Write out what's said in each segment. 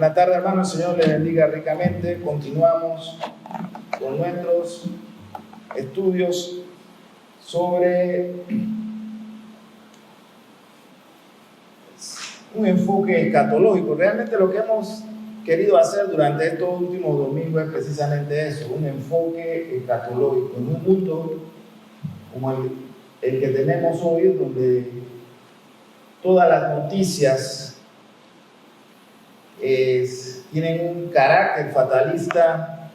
Buenas tardes, hermanos. El Señor les bendiga ricamente. Continuamos con nuestros estudios sobre un enfoque escatológico. Realmente lo que hemos querido hacer durante estos últimos domingos es precisamente eso, un enfoque escatológico en un mundo como el que tenemos hoy, donde todas las noticias tienen un carácter fatalista,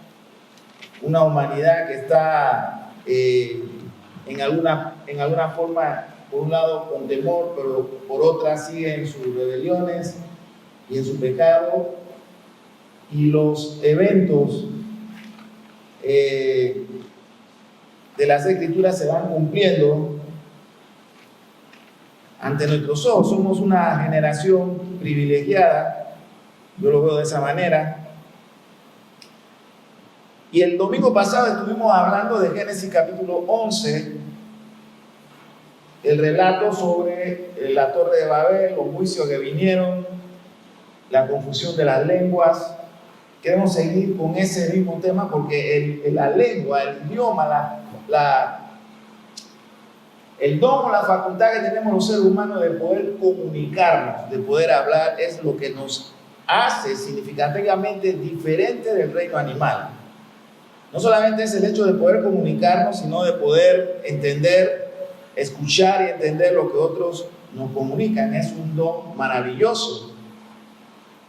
una humanidad que está en alguna forma, por un lado con temor, pero por otra sigue en sus rebeliones y en su pecado, y los eventos de las Escrituras se van cumpliendo ante nuestros ojos. Somos una generación privilegiada, yo lo veo de esa manera. Y el domingo pasado estuvimos hablando de Génesis capítulo 11, el relato sobre la Torre de Babel, los juicios que vinieron, la confusión de las lenguas. Queremos seguir con ese mismo tema porque la lengua, el idioma, el don o la facultad que tenemos los seres humanos de poder comunicarnos, de poder hablar, es lo que nos hace significativamente diferente del reino animal. No solamente es el hecho de poder comunicarnos, sino de poder entender, escuchar y entender lo que otros nos comunican. Es un don maravilloso.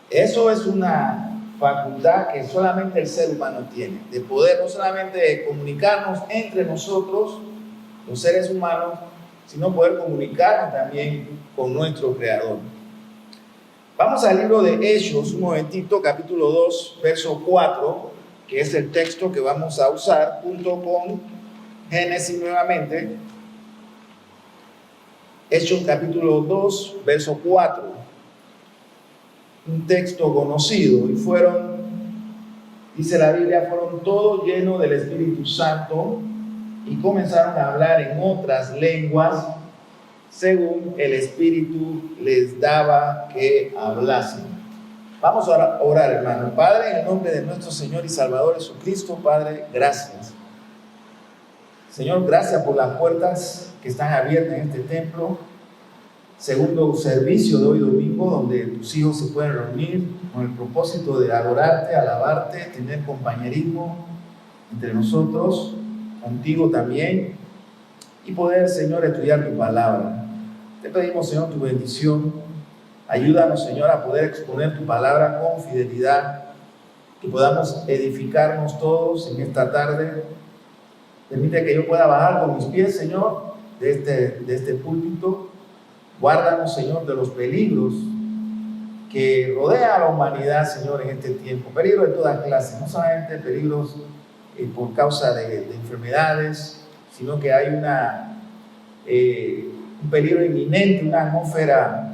Eso es una facultad que solamente el ser humano tiene, de poder no solamente comunicarnos entre nosotros, los seres humanos, sino poder comunicarnos también con nuestro Creador. Vamos al libro de Hechos, un momentito, capítulo 2, verso 4, que es el texto que vamos a usar junto con Génesis nuevamente. Hechos capítulo 2, verso 4. Un texto conocido. Y dice la Biblia, fueron todos llenos del Espíritu Santo y comenzaron a hablar en otras lenguas según el Espíritu les daba que hablasen. Vamos a orar, hermano. Padre, en el nombre de nuestro Señor y Salvador Jesucristo, Padre, gracias. Señor, gracias por las puertas que están abiertas en este templo. Segundo servicio de hoy domingo, donde tus hijos se pueden reunir con el propósito de adorarte, alabarte, tener compañerismo entre nosotros, contigo también, y poder, Señor, estudiar tu palabra. Te pedimos, Señor, tu bendición. Ayúdanos, Señor, a poder exponer tu palabra con fidelidad, que podamos edificarnos todos en esta tarde. Permite que yo pueda bajar con mis pies, Señor, de este púlpito. Guárdanos, Señor, de los peligros que rodean a la humanidad, Señor, en este tiempo. Peligros de todas clases, no solamente peligros por causa de enfermedades, sino que hay un peligro inminente, una atmósfera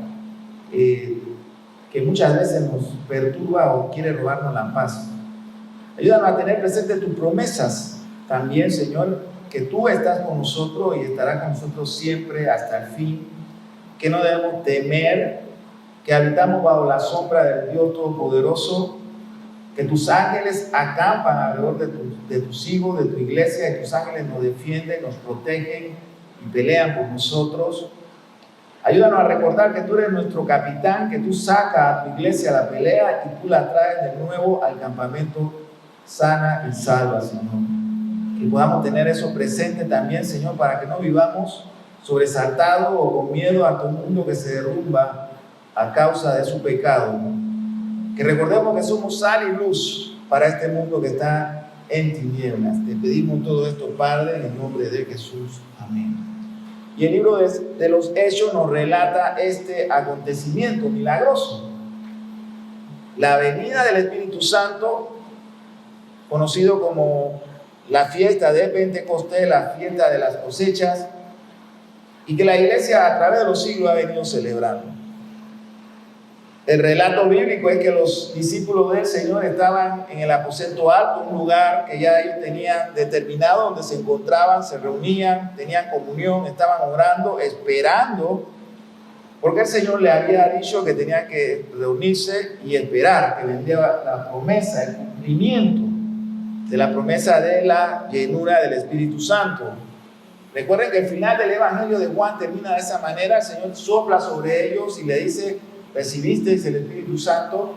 que muchas veces nos perturba o quiere robarnos la paz. Ayúdanos a tener presentes tus promesas también, Señor, que tú estás con nosotros y estarás con nosotros siempre hasta el fin, que no debemos temer, que habitamos bajo la sombra del Dios Todopoderoso, que tus ángeles acampan alrededor de tus hijos, de tu iglesia, y tus ángeles nos defienden, nos protegen y pelean por nosotros. Ayúdanos a recordar que tú eres nuestro capitán, que tú sacas a tu iglesia a la pelea y tú la traes de nuevo al campamento sana y salva, Señor. Que podamos tener eso presente también, Señor, para que no vivamos sobresaltados o con miedo a todo un mundo que se derrumba a causa de su pecado. Que recordemos que somos sal y luz para este mundo que está en tinieblas. Te pedimos todo esto, Padre, en el nombre de Jesús. Amén. Y el libro de los Hechos nos relata este acontecimiento milagroso. La venida del Espíritu Santo, conocido como la fiesta de Pentecostés, la fiesta de las cosechas, y que la iglesia a través de los siglos ha venido celebrando. El relato bíblico es que los discípulos del Señor estaban en el aposento alto, un lugar que ya ellos tenían determinado, donde se encontraban, se reunían, tenían comunión, estaban orando, esperando Porque el Señor le había dicho que tenía que reunirse y esperar que vendría la promesa, el cumplimiento de la promesa de la llenura del Espíritu Santo. Recuerden que el final del Evangelio de Juan termina de esa manera. El Señor sopla sobre ellos y le dice: recibisteis el Espíritu Santo.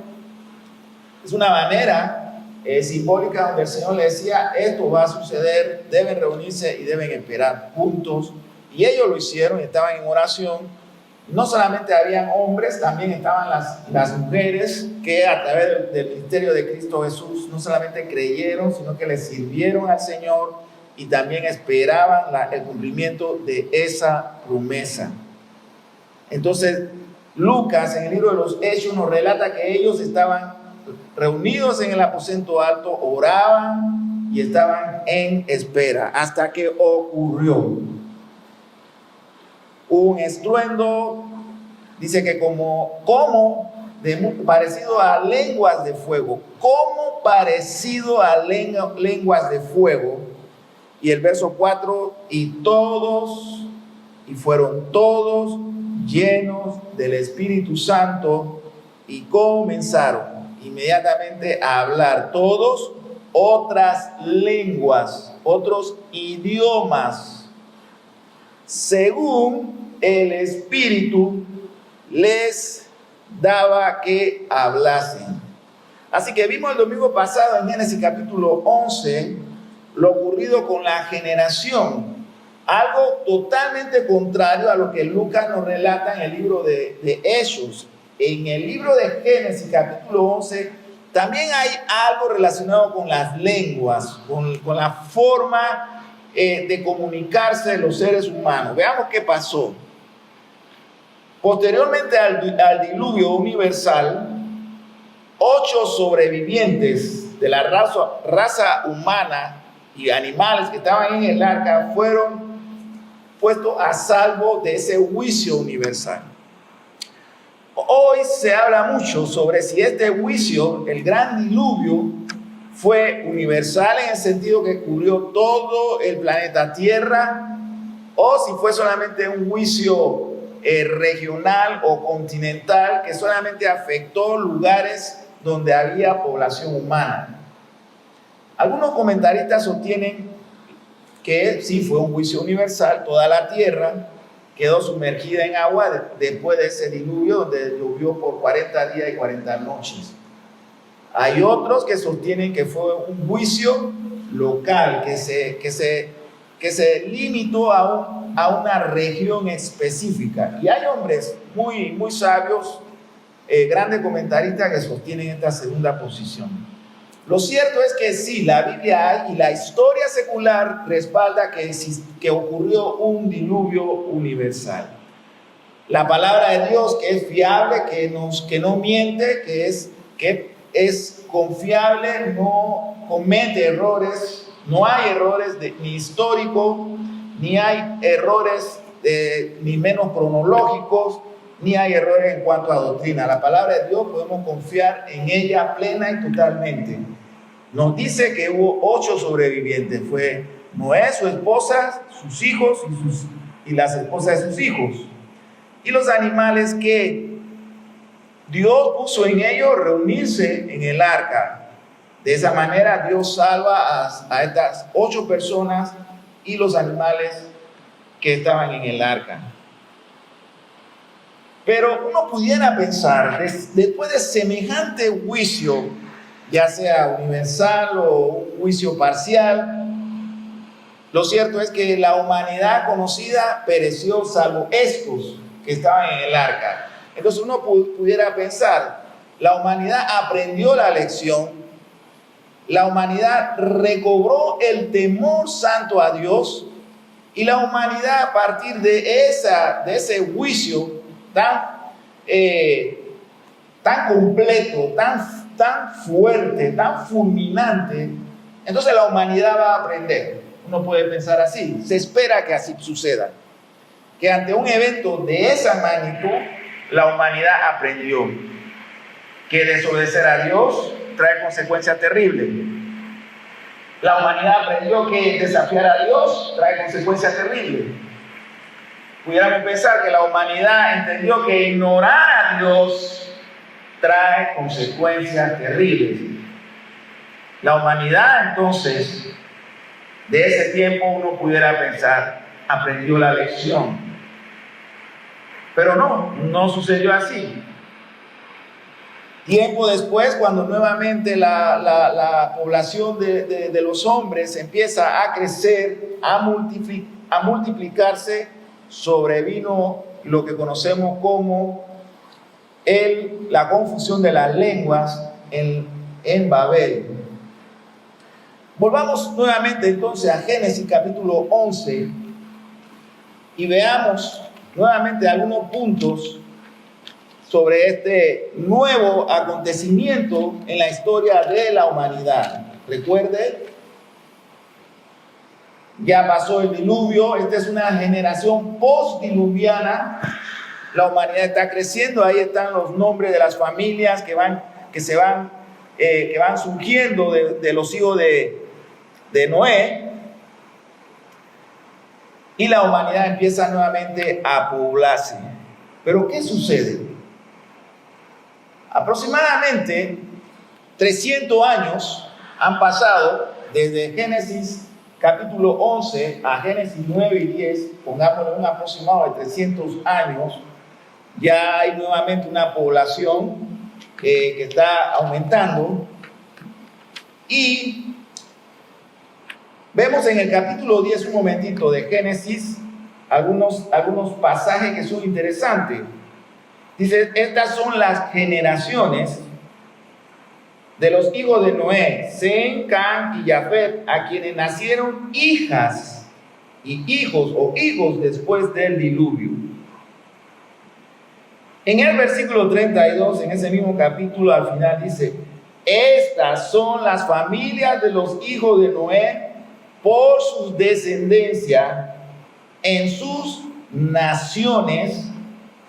Es una manera simbólica donde el Señor le decía: esto va a suceder, deben reunirse y deben esperar juntos. Y ellos lo hicieron y estaban en oración. No solamente habían hombres, también estaban las mujeres que a través del ministerio de Cristo Jesús no solamente creyeron, sino que le sirvieron al Señor y también esperaban el cumplimiento de esa promesa. Entonces, Lucas en el libro de los Hechos nos relata que ellos estaban reunidos en el aposento alto, oraban y estaban en espera hasta que ocurrió un estruendo. Dice que parecido a lenguas de fuego, como parecido a lenguas de fuego. Y el verso 4, y fueron todos llenos del Espíritu Santo y comenzaron inmediatamente a hablar todos otras lenguas, otros idiomas, según el Espíritu les daba que hablasen. Así que vimos el domingo pasado en Génesis capítulo 11 lo ocurrido con la generación, algo totalmente contrario a lo que Lucas nos relata en el libro de Hechos. En el libro de Génesis capítulo 11 también hay algo relacionado con las lenguas, con la forma de comunicarse de los seres humanos. Veamos qué pasó. Posteriormente al diluvio universal, 8 sobrevivientes de la raza humana y animales que estaban en el arca fueron puestos a salvo de ese juicio universal. Hoy se habla mucho sobre si este juicio, el gran diluvio, fue universal en el sentido que cubrió todo el planeta Tierra, o si fue solamente un juicio regional o continental que solamente afectó lugares donde había población humana. Algunos comentaristas sostienen que sí fue un juicio universal, toda la tierra quedó sumergida en agua después de ese diluvio donde llovió por 40 días y 40 noches. Hay otros que sostienen que fue un juicio local, que se limitó a una región específica. Y hay hombres muy, muy sabios, grandes comentaristas que sostienen esta segunda posición. Lo cierto es que sí, la Biblia y la historia secular respalda que ocurrió un diluvio universal. La palabra de Dios, que es fiable, que no miente, que es confiable, no comete errores, no hay errores ni históricos, ni hay errores ni menos cronológicos, ni hay errores en cuanto a doctrina. La palabra de Dios podemos confiar en ella plena y totalmente. Nos dice que hubo 8 sobrevivientes. Fue Noé, su esposa, sus hijos y las esposas de sus hijos. Y los animales que Dios puso en ellos reunirse en el arca. De esa manera Dios salva a estas 8 personas y los animales que estaban en el arca. Pero uno pudiera pensar, después de semejante juicio, ya sea universal o un juicio parcial, lo cierto es que la humanidad conocida pereció salvo estos que estaban en el arca. Entonces uno pudiera pensar, la humanidad aprendió la lección, la humanidad recobró el temor santo a Dios, y la humanidad a partir de ese juicio tan completo, tan fuerte, tan fulminante, entonces la humanidad va a aprender. Uno puede pensar así, se espera que así suceda, que ante un evento de esa magnitud, la humanidad aprendió que desobedecer a Dios trae consecuencias terribles. La humanidad aprendió que desafiar a Dios trae consecuencias terribles. pudiéramos pensar que la humanidad entendió que ignorar a Dios trae consecuencias terribles. La humanidad, entonces, de ese tiempo uno pudiera pensar, aprendió la lección. Pero no sucedió así. Tiempo después, cuando nuevamente la población de los hombres empieza a crecer, a multiplicarse, sobrevino lo que conocemos como la confusión de las lenguas en Babel. Volvamos nuevamente entonces a Génesis capítulo 11 y veamos nuevamente algunos puntos sobre este nuevo acontecimiento en la historia de la humanidad. Recuerde, ya pasó el diluvio, esta es una generación postdiluviana, la humanidad está creciendo, ahí están los nombres de las familias que van surgiendo de los hijos de Noé, y la humanidad empieza nuevamente a poblarse. Pero ¿qué sucede? Aproximadamente 300 años han pasado desde Génesis capítulo 11 a Génesis 9 y 10, pongámosle un aproximado de 300 años, ya hay nuevamente una población que está aumentando, y vemos en el capítulo 10, un momentito de Génesis, algunos pasajes que son interesantes. Dice, estas son las generaciones de los hijos de Noé, Sem, Cam y Jafet, a quienes nacieron hijas y hijos o hijos después del diluvio. En el versículo 32, en ese mismo capítulo, al final dice, estas son las familias de los hijos de Noé por su descendencia en sus naciones,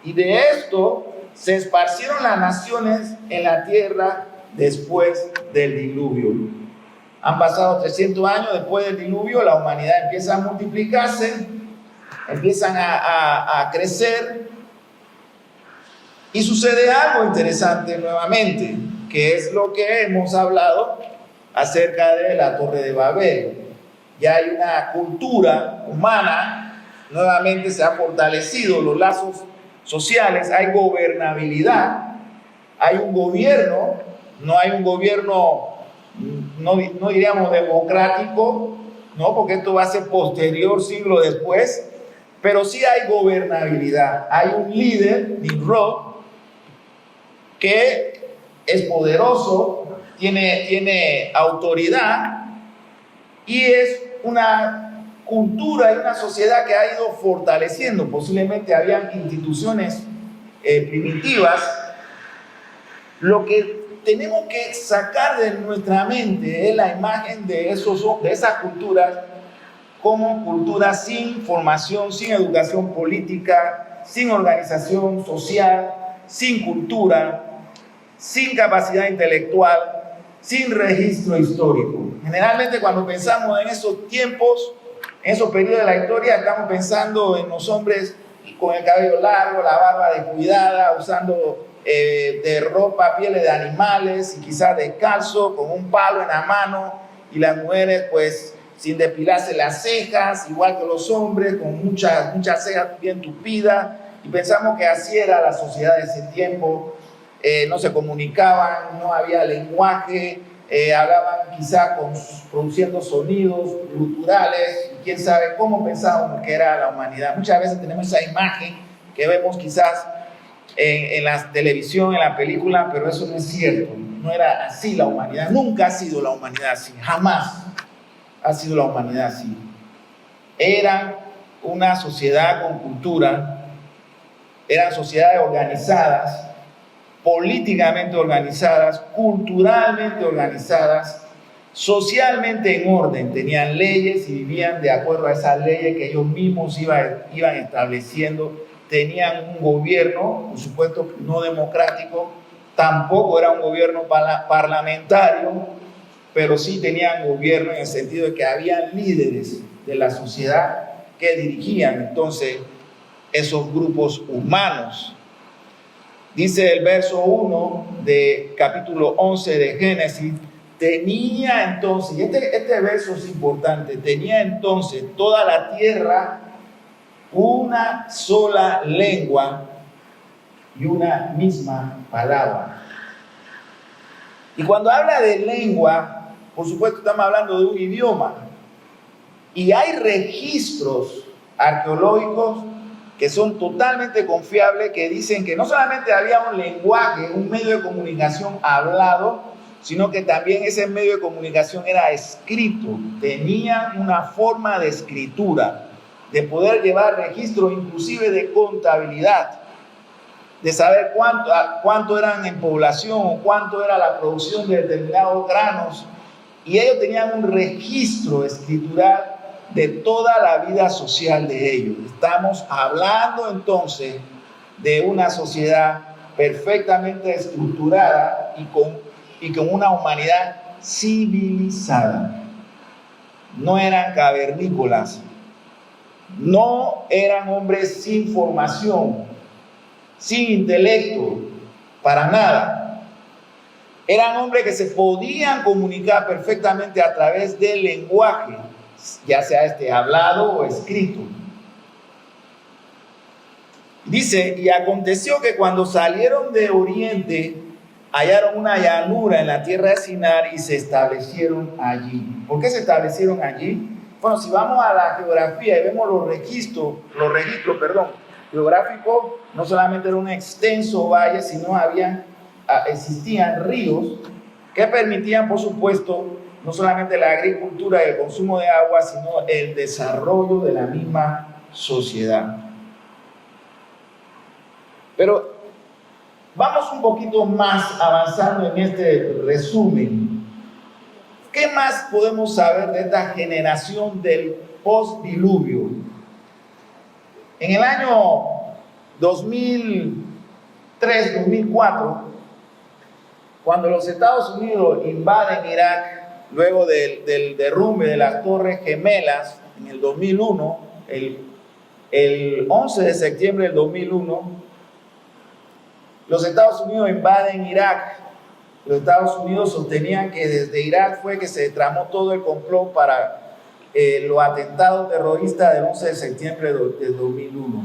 y de esto se esparcieron las naciones en la tierra después del diluvio. Han pasado 300 años después del diluvio, la humanidad empieza a multiplicarse, empiezan a crecer, y sucede algo interesante nuevamente, que es lo que hemos hablado acerca de la Torre de Babel. Ya hay una cultura humana, nuevamente se han fortalecido los lazos sociales, hay gobernabilidad, hay un gobierno, no hay un gobierno, no diríamos democrático, no, porque esto va a ser posterior, siglo después, pero sí hay gobernabilidad. Hay un líder, Nimrod, que es poderoso, tiene autoridad, y es una cultura y una sociedad que ha ido fortaleciendo. Posiblemente habían instituciones primitivas. Lo que tenemos que sacar de nuestra mente es la imagen de esas culturas como culturas sin formación, sin educación política, sin organización social, sin cultura, sin capacidad intelectual, sin registro histórico. Generalmente cuando pensamos en esos tiempos, en esos periodos de la historia, estamos pensando en los hombres con el cabello largo, la barba descuidada, usando de ropa, pieles de animales y quizás descalzo, con un palo en la mano, y las mujeres pues sin depilarse las cejas, igual que los hombres, con muchas cejas bien tupidas, y pensamos que así era la sociedad de ese tiempo. No se comunicaban, no había lenguaje, hablaban quizá produciendo sonidos guturales, y quién sabe cómo pensábamos que era la humanidad. Muchas veces tenemos esa imagen que vemos quizás en la televisión, en la película, pero eso no es cierto. No era así la humanidad, nunca ha sido la humanidad así, jamás ha sido la humanidad así. Eran una sociedad con cultura, eran sociedades organizadas, políticamente organizadas, culturalmente organizadas, socialmente en orden, tenían leyes y vivían de acuerdo a esas leyes que ellos mismos iban estableciendo. Tenían un gobierno, por supuesto, no democrático, tampoco era un gobierno parlamentario, pero sí tenían gobierno en el sentido de que habían líderes de la sociedad que dirigían entonces esos grupos humanos. Dice el verso 1 de capítulo 11 de Génesis, tenía entonces, y este verso es importante, tenía entonces toda la tierra una sola lengua y una misma palabra. Y cuando habla de lengua, por supuesto estamos hablando de un idioma. Y hay registros arqueológicos que son totalmente confiables, que dicen que no solamente había un lenguaje, un medio de comunicación hablado, sino que también ese medio de comunicación era escrito, tenía una forma de escritura, de poder llevar registros inclusive de contabilidad, de saber cuánto eran en población o cuánto era la producción de determinados granos. Y ellos tenían un registro escritural de toda la vida social de ellos. Estamos hablando entonces de una sociedad perfectamente estructurada y con una humanidad civilizada. No eran cavernícolas, no eran hombres sin formación, sin intelecto, para nada. Eran hombres que se podían comunicar perfectamente a través del lenguaje, ya sea hablado o escrito. Dice, y aconteció que cuando salieron de Oriente, hallaron una llanura en la tierra de Sinar y se establecieron allí. ¿Por qué se establecieron allí? Bueno, si vamos a la geografía y vemos los registros geográficos, no solamente era un extenso valle, sino existían ríos que permitían, por supuesto, no solamente la agricultura y el consumo de agua, sino el desarrollo de la misma sociedad. Pero vamos un poquito más avanzando en este resumen. ¿Qué más podemos saber de esta generación del postdiluvio? En el año 2003-2004, cuando los Estados Unidos invaden Irak, luego del derrumbe de las Torres Gemelas en el 2001, el 11 de septiembre del 2001, los Estados Unidos invaden Irak. Los Estados Unidos sostenían que desde Irak fue que se tramó todo el complot para los atentados terroristas del 11 de septiembre del 2001.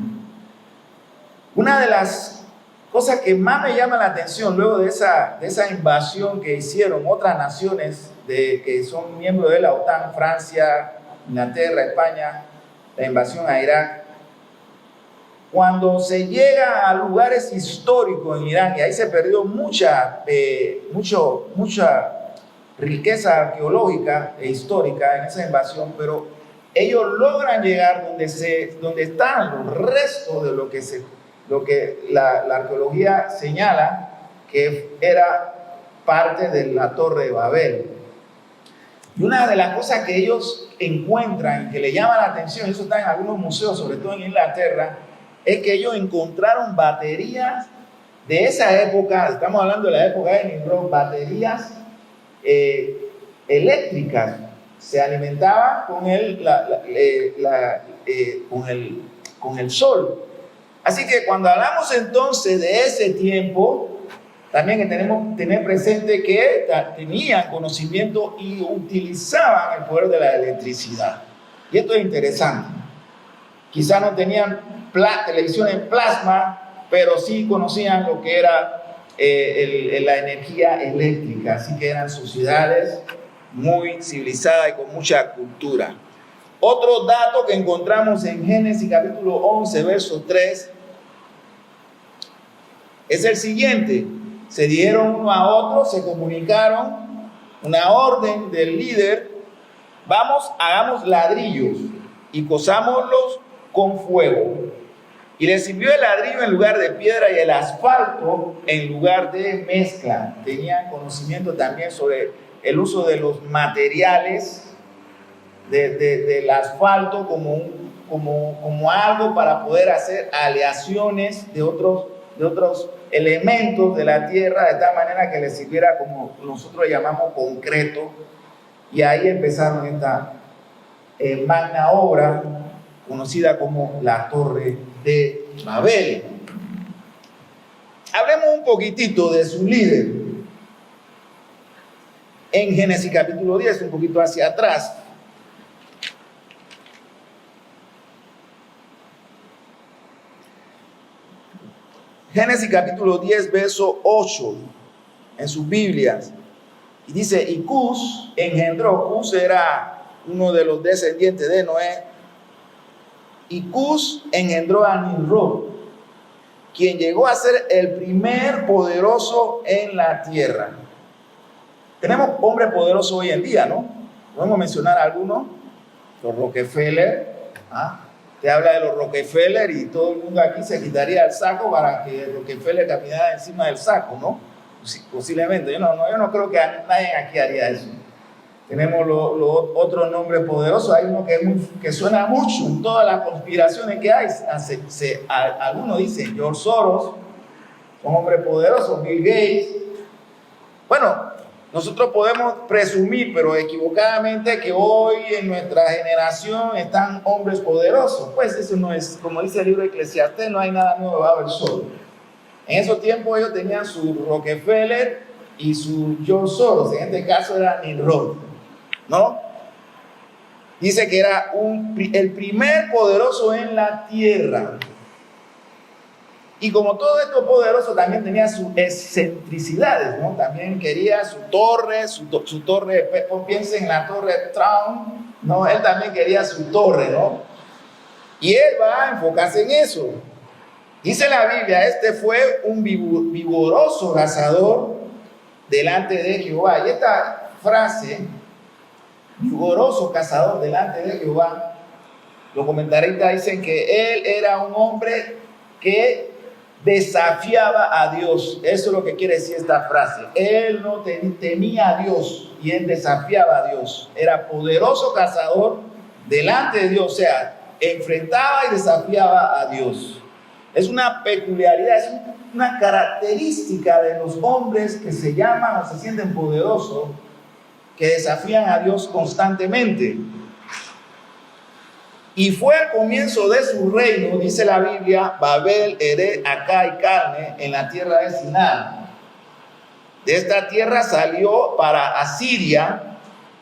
Una de las cosas que más me llama la atención luego de esa invasión que hicieron otras naciones que son miembros de la OTAN, Francia, Inglaterra, España, la invasión a Irak, cuando se llega a lugares históricos en Irán, y ahí se perdió mucha riqueza arqueológica e histórica en esa invasión, pero ellos logran llegar donde están los restos de lo que la arqueología señala que era parte de la Torre de Babel. Y una de las cosas que ellos encuentran y que le llama la atención, eso está en algunos museos, sobre todo en Inglaterra, es que ellos encontraron baterías de esa época, estamos hablando de la época de Nimrod, baterías eléctricas, se alimentaban con el sol. Así que cuando hablamos entonces de ese tiempo, también tenemos que tener presente que tenían conocimiento y utilizaban el poder de la electricidad. Y esto es interesante. Quizás no tenían televisión en plasma, pero sí conocían lo que era la energía eléctrica. Así que eran sociedades muy civilizadas y con mucha cultura. Otro dato que encontramos en Génesis capítulo 11, verso 3, es el siguiente. Se dieron uno a otro, se comunicaron, una orden del líder: vamos, hagamos ladrillos y cozámoslos con fuego. Y les sirvió el ladrillo en lugar de piedra y el asfalto en lugar de mezcla. Tenían conocimiento también sobre el uso de los materiales del asfalto como algo para poder hacer aleaciones de otros elementos de la tierra, de tal manera que les sirviera como nosotros llamamos concreto. Y ahí empezaron esta magna obra conocida como la Torre de Babel. Hablemos un poquitito de su líder. En Génesis capítulo 10, un poquito hacia atrás. Génesis capítulo 10, verso 8, en sus Biblias. Y dice, y Cus engendró, Cus era uno de los descendientes de Noé, y Cus engendró a Nimrod, quien llegó a ser el primer poderoso en la tierra. Tenemos hombres poderosos hoy en día, ¿no? Podemos mencionar algunos, los Rockefeller, te habla de los Rockefeller y todo el mundo aquí se quitaría el saco para que Rockefeller caminara encima del saco, ¿no? Posiblemente, yo no creo que nadie aquí haría eso. Tenemos los otros nombres poderosos, hay uno que suena mucho en todas las conspiraciones que hay. Algunos dicen George Soros, son hombres poderosos, Bill Gates. Bueno, nosotros podemos presumir, pero equivocadamente, que hoy en nuestra generación están hombres poderosos. Pues eso no es, como dice el libro de Eclesiastés, no hay nada nuevo bajo el sol. En esos tiempos ellos tenían su Rockefeller y su George Soros, en este caso era Nimrod, ¿no? Dice que era el primer poderoso en la tierra. Y como todo esto poderoso, también tenía sus excentricidades, ¿no? También quería su torre, piensen en la torre Trump, ¿no? Él también quería su torre, ¿no? Y él va a enfocarse en eso. Dice la Biblia, este fue un vigoroso cazador delante de Jehová. Y esta frase, vigoroso cazador delante de Jehová, los comentaristas dicen que él era un hombre que desafiaba a Dios. Eso es lo que quiere decir esta frase. Él no temía a Dios y él desafiaba a Dios. Era poderoso cazador delante de Dios, o sea, enfrentaba y desafiaba a Dios. Es una peculiaridad, es una característica de los hombres que se llaman o se sienten poderosos, que desafían a Dios constantemente. Y fue al comienzo de su reino, dice la Biblia, Babel, Ered, Acá y Calne, en la tierra de Sinar. De esta tierra salió para Asiria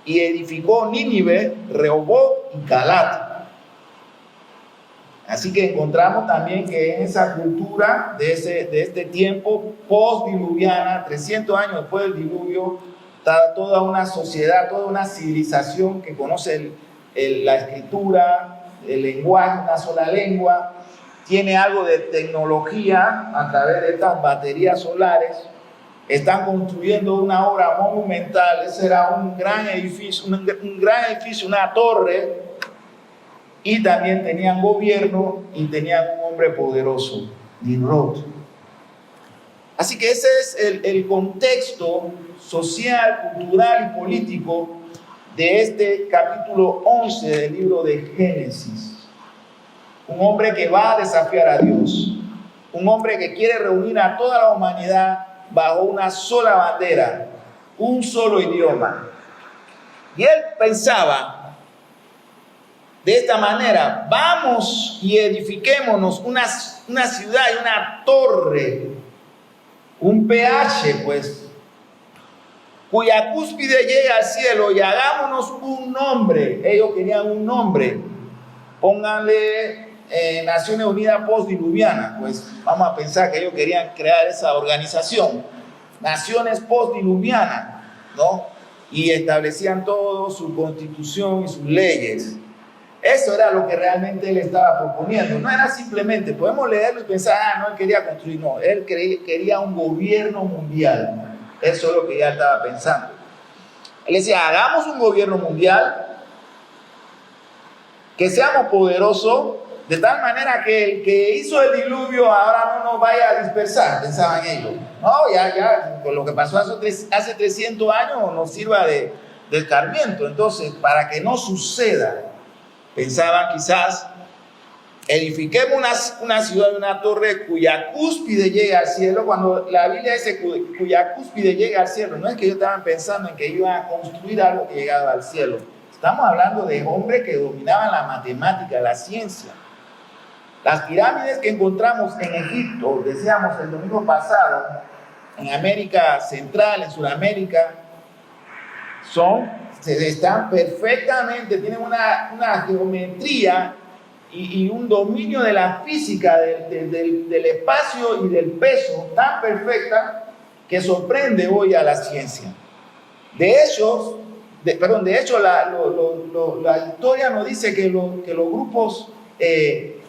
y edificó Nínive, Rehoboth y Calat. Así que encontramos también que en esa cultura de este tiempo post-diluviana, 300 años después del diluvio, está toda una sociedad, toda una civilización que conoce la escritura, el lenguaje, una sola lengua, tiene algo de tecnología a través de estas baterías solares. Están construyendo una obra monumental. Ese era un gran edificio, una torre. Y también tenían gobierno y tenían un hombre poderoso, Nimrod. Así que ese es el contexto social, cultural y político de este capítulo 11 del libro de Génesis. Un hombre que va a desafiar a Dios, un hombre que quiere reunir a toda la humanidad bajo una sola bandera, un solo idioma. Y él pensaba de esta manera: vamos y edifiquémonos una ciudad y una torre, un PH, pues, cuya cúspide llega al cielo, y hagámonos un nombre. Ellos querían un nombre. Pónganle Naciones Unidas Postdiluvianas. Pues vamos a pensar que ellos querían crear esa organización, Naciones Postdiluvianas, ¿no? Y establecían todo, su constitución y sus leyes. Eso era lo que realmente él estaba proponiendo. No era simplemente, podemos leerlo y pensar, no, él quería construir. No, él quería un gobierno mundial. Eso es lo que ya estaba pensando. Él decía, hagamos un gobierno mundial, que seamos poderosos, de tal manera que el que hizo el diluvio ahora no nos vaya a dispersar, pensaban ellos. No, ya, con lo que pasó hace 300 años nos sirva de escarmiento. Entonces, para que no suceda, pensaban quizás, edifiquemos una ciudad y una torre cuya cúspide llegue al cielo. Cuando la Biblia dice cuya cúspide llegue al cielo, no es que ellos estaban pensando en que iban a construir algo que llegaba al cielo. Estamos hablando de hombres que dominaban la matemática, la ciencia. Las pirámides que encontramos en Egipto, decíamos el domingo pasado, en América Central, en Sudamérica, están perfectamente, tienen una geometría y un dominio de la física del espacio y del peso tan perfecta que sorprende hoy a la ciencia. De hecho, la historia nos dice que los grupos de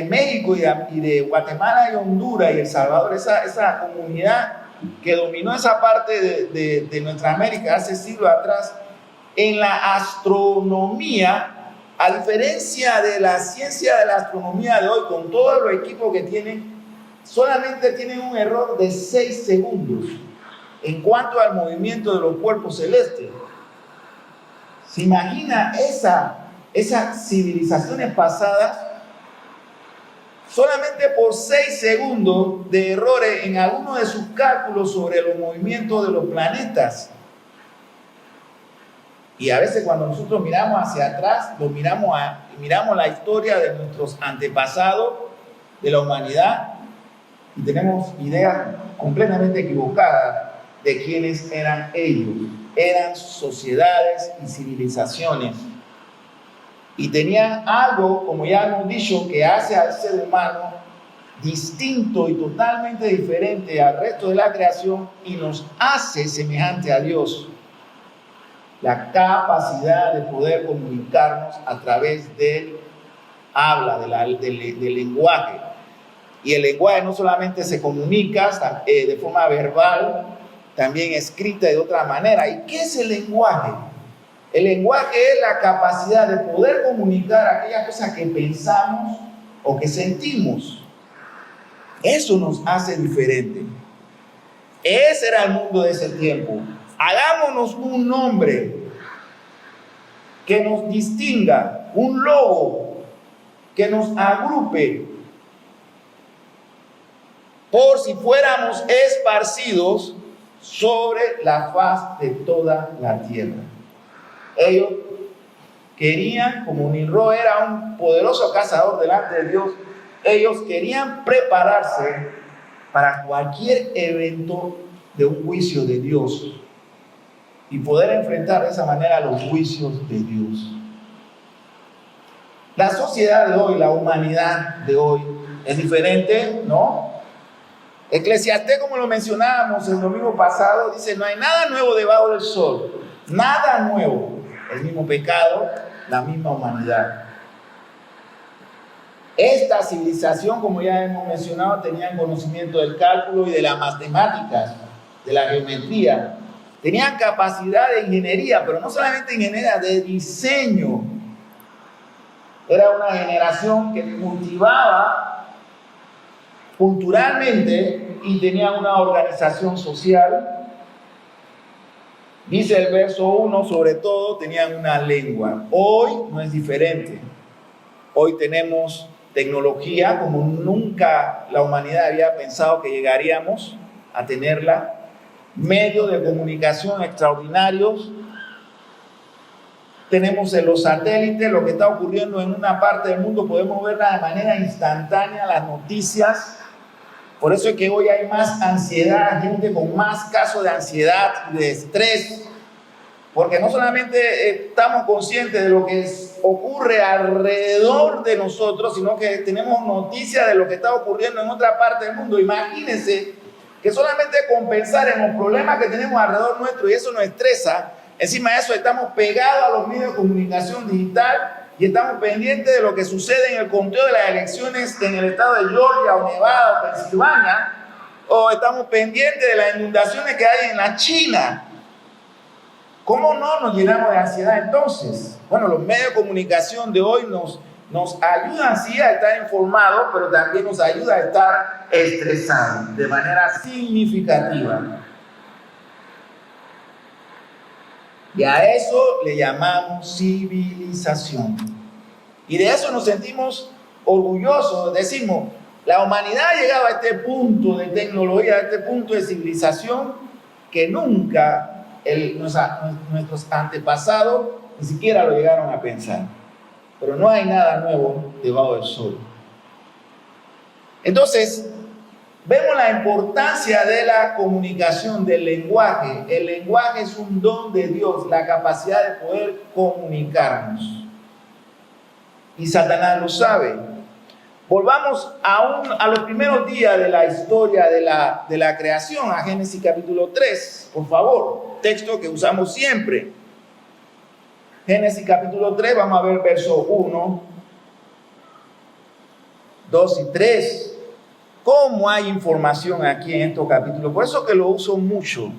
México y de Guatemala y Honduras y El Salvador, esa comunidad que dominó esa parte de nuestra América hace siglos atrás, en la astronomía, a diferencia de la ciencia de la astronomía de hoy, con todos los equipos que tienen, solamente tienen un error de 6 segundos en cuanto al movimiento de los cuerpos celestes. ¿Se imagina esas civilizaciones pasadas? Solamente por 6 segundos de errores en algunos de sus cálculos sobre los movimientos de los planetas. Y a veces cuando nosotros miramos hacia atrás, miramos la historia de nuestros antepasados, de la humanidad, y tenemos ideas completamente equivocadas de quiénes eran ellos. Eran sociedades y civilizaciones. Y tenían algo, como ya hemos dicho, que hace al ser humano distinto y totalmente diferente al resto de la creación y nos hace semejante a Dios. La capacidad de poder comunicarnos a través del habla, del lenguaje. Y el lenguaje no solamente se comunica de forma verbal, también escrita de otra manera. ¿Y qué es el lenguaje? El lenguaje es la capacidad de poder comunicar aquellas cosas que pensamos o que sentimos. Eso nos hace diferente. Ese era el mundo de ese tiempo. Hagámonos un nombre que nos distinga, un logo que nos agrupe, por si fuéramos esparcidos sobre la faz de toda la tierra. Ellos querían, como Nimrod era un poderoso cazador delante de Dios, ellos querían prepararse para cualquier evento de un juicio de Dios y poder enfrentar de esa manera los juicios de Dios. La sociedad de hoy, la humanidad de hoy, es diferente, ¿no? Eclesiastés, como lo mencionábamos el domingo pasado, dice: no hay nada nuevo debajo del sol, nada nuevo. El mismo pecado, la misma humanidad. Esta civilización, como ya hemos mencionado, tenían conocimiento del cálculo y de las matemáticas, de la geometría. Tenían capacidad de ingeniería, pero no solamente ingeniería, de diseño. Era una generación que cultivaba culturalmente y tenía una organización social. Dice el verso 1, sobre todo tenían una lengua. Hoy no es diferente. Hoy tenemos tecnología como nunca la humanidad había pensado que llegaríamos a tenerla. Medios de comunicación extraordinarios. Tenemos en los satélites lo que está ocurriendo en una parte del mundo. Podemos verla de manera instantánea, las noticias. Por eso es que hoy hay más ansiedad, gente con más casos de ansiedad y de estrés, porque no solamente estamos conscientes de lo que ocurre alrededor de nosotros, sino que tenemos noticias de lo que está ocurriendo en otra parte del mundo. Imagínense que solamente con pensar en los problemas que tenemos alrededor nuestro, y eso nos estresa, encima de eso estamos pegados a los medios de comunicación digital, y estamos pendientes de lo que sucede en el conteo de las elecciones en el estado de Georgia o Nevada o Pensilvania, o estamos pendientes de las inundaciones que hay en la China. ¿Cómo no nos llenamos de ansiedad entonces? Bueno, los medios de comunicación de hoy nos ayudan sí a estar informados, pero también nos ayuda a estar estresados de manera significativa. Y a eso le llamamos civilización. Y de eso nos sentimos orgullosos. Decimos, la humanidad ha llegado a este punto de tecnología, a este punto de civilización, que nunca nuestros antepasados ni siquiera lo llegaron a pensar. pero no hay nada nuevo debajo del sol. Entonces, vemos la importancia de la comunicación, del lenguaje. El lenguaje es un don de Dios, la capacidad de poder comunicarnos. Y Satanás lo sabe. Volvamos a los primeros días de la historia de la creación, a Génesis capítulo 3, por favor, texto que usamos siempre. Génesis capítulo 3, vamos a ver verso 1, 2 y 3. ¿Cómo hay información aquí en estos capítulos? Por eso que lo uso mucho.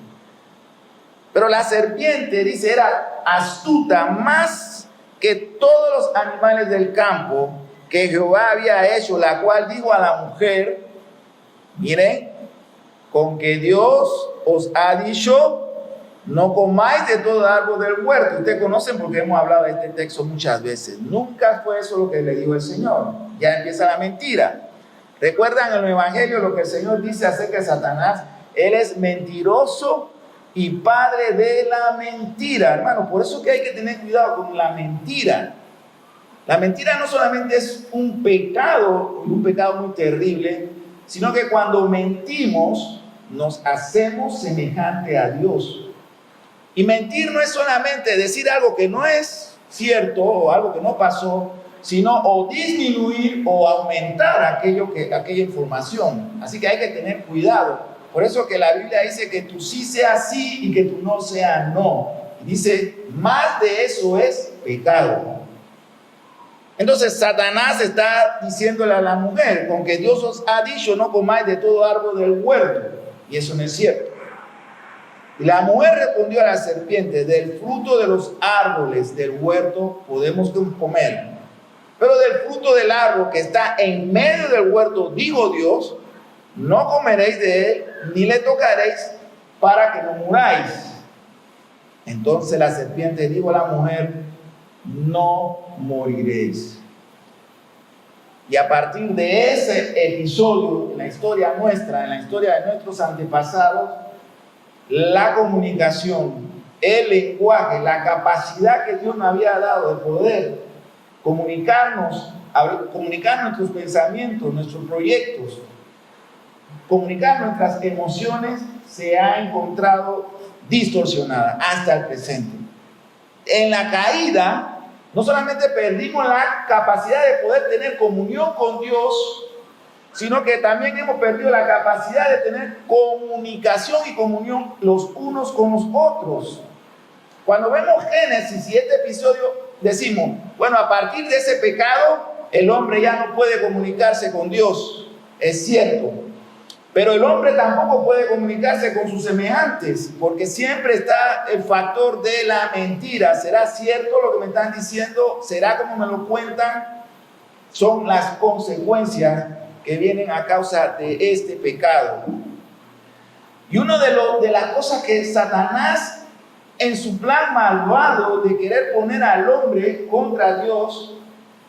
Pero la serpiente, dice, era astuta más que todos los animales del campo que Jehová había hecho, la cual dijo a la mujer, miren, con que Dios os ha dicho, no comáis de todo árbol del huerto. Ustedes conocen porque hemos hablado de este texto muchas veces. Nunca fue eso lo que le dijo el Señor. Ya empieza la mentira. ¿Recuerdan en el Evangelio lo que el Señor dice acerca de Satanás? Él es mentiroso y padre de la mentira. Hermano, por eso que hay que tener cuidado con la mentira. La mentira no solamente es un pecado muy terrible, sino que cuando mentimos nos hacemos semejante a Dios. Y mentir no es solamente decir algo que no es cierto o algo que no pasó, sino o disminuir o aumentar aquella información. Así que hay que tener cuidado. Por eso que la Biblia dice que tu sí sea sí y que tu no sea no. Y dice, más de eso es pecado. Entonces Satanás está diciéndole a la mujer, con que Dios os ha dicho, no comáis de todo árbol del huerto. Y eso no es cierto. Y la mujer respondió a la serpiente, del fruto de los árboles del huerto podemos comer. Pero del fruto del árbol que está en medio del huerto, dijo Dios, no comeréis de él, ni le tocaréis, para que no muráis. Entonces la serpiente dijo a la mujer, no moriréis. Y a partir de ese episodio, en la historia nuestra, en la historia de nuestros antepasados, la comunicación, el lenguaje, la capacidad que Dios nos había dado de poder comunicar nuestros pensamientos, nuestros proyectos, comunicar nuestras emociones, se ha encontrado distorsionada hasta el presente. En la caída, no solamente perdimos la capacidad de poder tener comunión con Dios, sino que también hemos perdido la capacidad de tener comunicación y comunión los unos con los otros. Cuando vemos Génesis y este episodio, decimos, bueno, a partir de ese pecado, el hombre ya no puede comunicarse con Dios. Es cierto. Pero el hombre tampoco puede comunicarse con sus semejantes, porque siempre está el factor de la mentira. ¿Será cierto lo que me están diciendo? ¿Será como me lo cuentan? Son las consecuencias que vienen a causa de este pecado. Y una de las cosas que Satanás, en su plan malvado de querer poner al hombre contra Dios,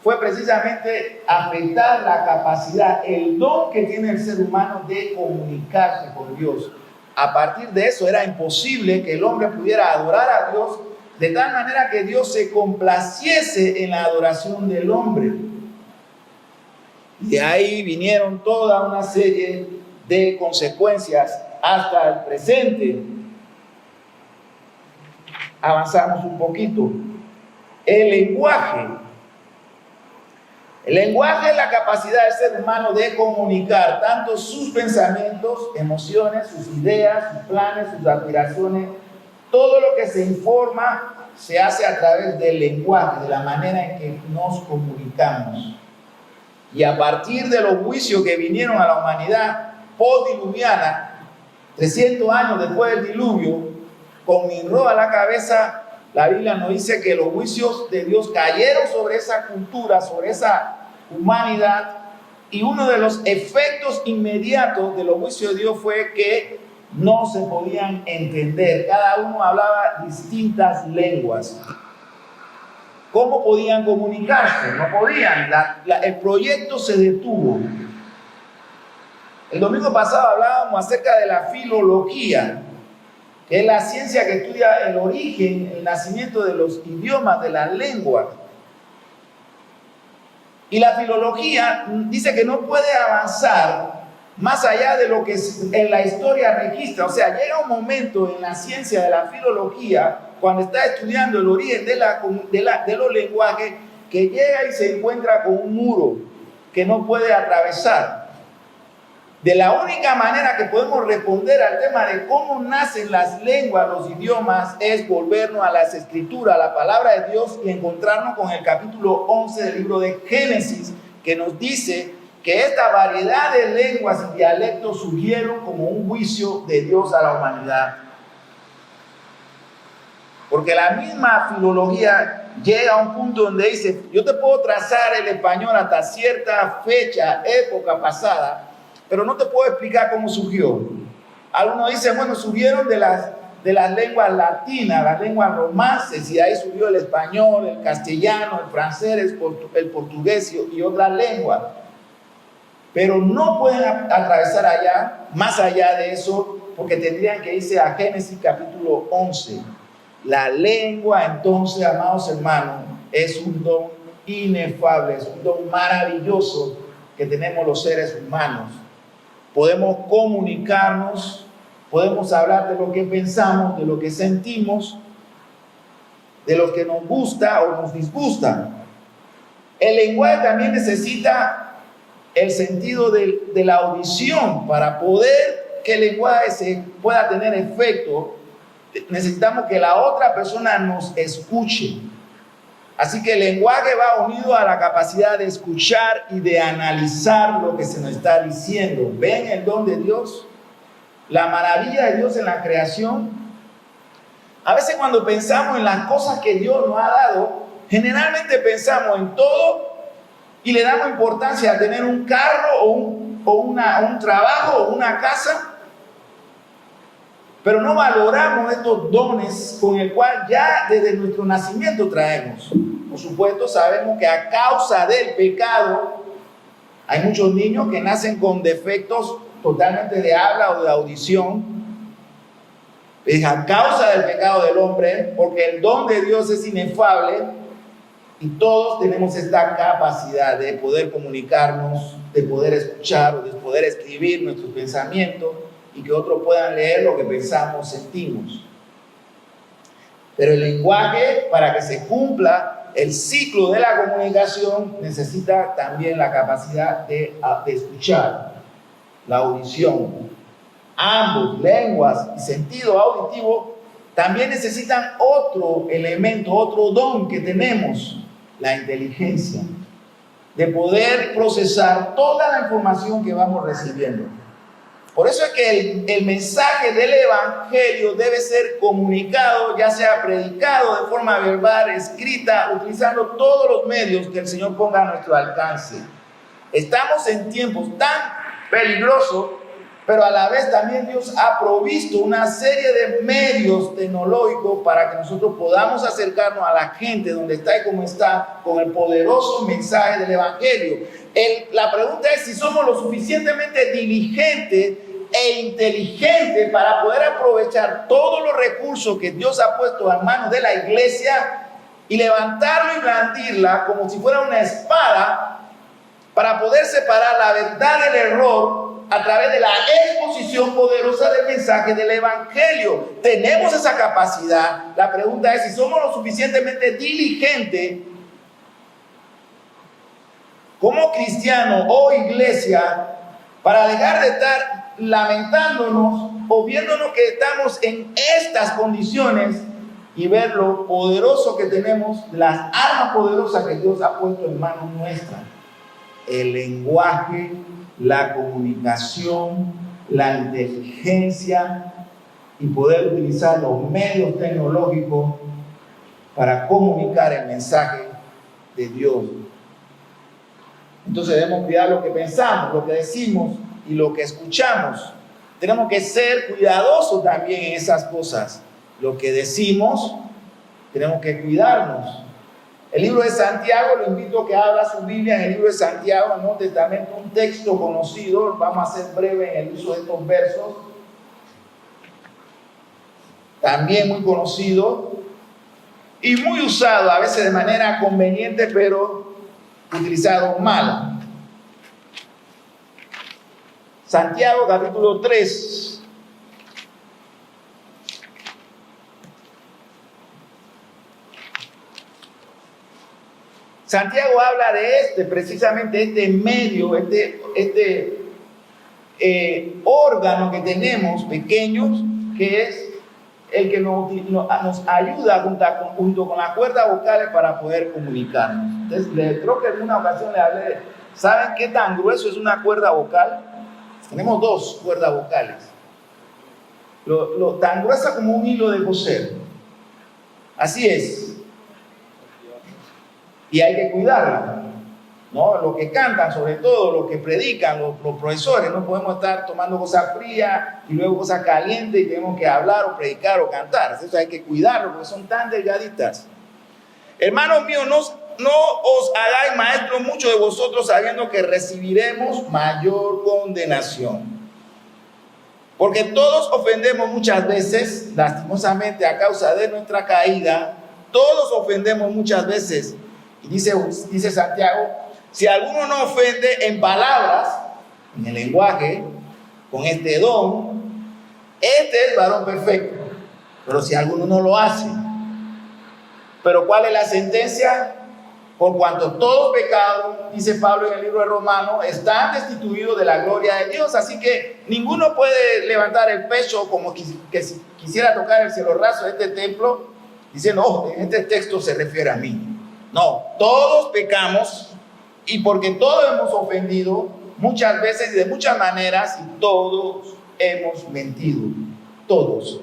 fue precisamente afectar la capacidad, el don que tiene el ser humano de comunicarse con Dios. A partir de eso era imposible que el hombre pudiera adorar a Dios de tal manera que Dios se complaciese en la adoración del hombre. Y de ahí vinieron toda una serie de consecuencias hasta el presente. Avanzamos un poquito. El lenguaje. El lenguaje es la capacidad del ser humano de comunicar tanto sus pensamientos, emociones, sus ideas, sus planes, sus aspiraciones. Todo lo que se informa se hace a través del lenguaje, de la manera en que nos comunicamos. Y a partir de los juicios que vinieron a la humanidad postdiluviana, 300 años después del diluvio, con Nimrod a la cabeza, la Biblia nos dice que los juicios de Dios cayeron sobre esa cultura, sobre esa humanidad, y uno de los efectos inmediatos de los juicios de Dios fue que no se podían entender. Cada uno hablaba distintas lenguas. ¿Cómo podían comunicarse? No podían. El proyecto se detuvo. El domingo pasado hablábamos acerca de la filología, que es la ciencia que estudia el origen, el nacimiento de los idiomas, de las lenguas. Y la filología dice que no puede avanzar más allá de lo que en la historia registra. O sea, llega un momento en la ciencia de la filología, cuando está estudiando el origen de los lenguajes, que llega y se encuentra con un muro que no puede atravesar. De la única manera que podemos responder al tema de cómo nacen las lenguas, los idiomas, es volvernos a las escrituras, a la palabra de Dios, y encontrarnos con el capítulo 11 del libro de Génesis, que nos dice que esta variedad de lenguas y dialectos surgieron como un juicio de Dios a la humanidad. Porque la misma filología llega a un punto donde dice, yo te puedo trazar el español hasta cierta fecha, época pasada, pero no te puedo explicar cómo surgió. Algunos dicen, bueno, surgieron de las lenguas latinas, las lenguas romances, y de ahí surgió el español, el castellano, el francés, el portugués y otras lenguas. Pero no pueden atravesar allá, más allá de eso, porque tendrían que irse a Génesis capítulo 11. La lengua, entonces, amados hermanos, es un don inefable, es un don maravilloso que tenemos los seres humanos. Podemos comunicarnos, podemos hablar de lo que pensamos, de lo que sentimos, de lo que nos gusta o nos disgusta. El lenguaje también necesita el sentido de la audición. Para poder que el lenguaje se pueda tener efecto, necesitamos que la otra persona nos escuche. Así que el lenguaje va unido a la capacidad de escuchar y de analizar lo que se nos está diciendo. ¿Ven el don de Dios? La maravilla de Dios en la creación. A veces cuando pensamos en las cosas que Dios nos ha dado, generalmente pensamos en todo y le damos importancia a tener un carro o un trabajo o una casa, pero no valoramos estos dones con el cual ya desde nuestro nacimiento traemos. Por supuesto, sabemos que a causa del pecado hay muchos niños que nacen con defectos totalmente de habla o de audición. Es a causa del pecado del hombre, porque el don de Dios es inefable y todos tenemos esta capacidad de poder comunicarnos, de poder escuchar o de poder escribir nuestros pensamientos y que otros puedan leer lo que pensamos, sentimos. Pero el lenguaje, para que se cumpla el ciclo de la comunicación, necesita también la capacidad de escuchar, la audición. Ambos, lenguas y sentido auditivo, también necesitan otro elemento, otro don que tenemos, la inteligencia, de poder procesar toda la información que vamos recibiendo. Por eso es que el mensaje del Evangelio debe ser comunicado, ya sea predicado de forma verbal, escrita, utilizando todos los medios que el Señor ponga a nuestro alcance. Estamos en tiempos tan peligrosos, pero a la vez también Dios ha provisto una serie de medios tecnológicos para que nosotros podamos acercarnos a la gente donde está y como está, con el poderoso mensaje del Evangelio. La pregunta es si somos lo suficientemente diligentes e inteligentes para poder aprovechar todos los recursos que Dios ha puesto en manos de la iglesia y levantarlo y blandirla como si fuera una espada para poder separar la verdad del error a través de la exposición poderosa del mensaje del Evangelio. Tenemos esa capacidad. La pregunta es si somos lo suficientemente diligentes como cristianos o iglesia para dejar de estar lamentándonos o viéndonos que estamos en estas condiciones y ver lo poderoso que tenemos, las armas poderosas que Dios ha puesto en manos nuestras. El lenguaje, la comunicación, la inteligencia y poder utilizar los medios tecnológicos para comunicar el mensaje de Dios. Entonces debemos cuidar lo que pensamos, lo que decimos y lo que escuchamos. Tenemos que ser cuidadosos también en esas cosas. Lo que decimos, tenemos que cuidarnos. El libro de Santiago, lo invito a que abra su Biblia en el libro de Santiago, en el Nuevo Testamento, un texto conocido. Vamos a ser breve en el uso de estos versos. También muy conocido y muy usado, a veces de manera conveniente, pero utilizado mal. Santiago capítulo 3. Santiago habla de precisamente este medio, órgano que tenemos pequeños, que es el que nos ayuda junto con las cuerdas vocales para poder comunicarnos. Entonces, creo que en una ocasión le hablé, ¿saben qué tan grueso es una cuerda vocal? Tenemos dos cuerdas vocales, tan gruesa como un hilo de coser. Así es. Y hay que cuidarla, ¿no? Los que cantan, sobre todo, los que predican, los profesores, no podemos estar tomando cosas frías y luego cosas calientes y tenemos que hablar o predicar o cantar. Eso hay que cuidarlo porque son tan delgaditas. Hermanos míos, no os hagáis maestros muchos de vosotros sabiendo que recibiremos mayor condenación. Porque todos ofendemos muchas veces, lastimosamente a causa de nuestra caída, todos ofendemos muchas veces. Y dice Santiago, si alguno no ofende en palabras, en el lenguaje, con este don, este es varón perfecto. Pero si alguno no lo hace, ¿pero cuál es la sentencia? Por cuanto todo pecado, dice Pablo en el libro de Romanos, está destituido de la gloria de Dios. Así que ninguno puede levantar el pecho como que si quisiera tocar el cielo raso de este templo, diciendo, oh, en este texto se refiere a mí. No, todos pecamos y porque todos hemos ofendido muchas veces y de muchas maneras y todos hemos mentido, todos.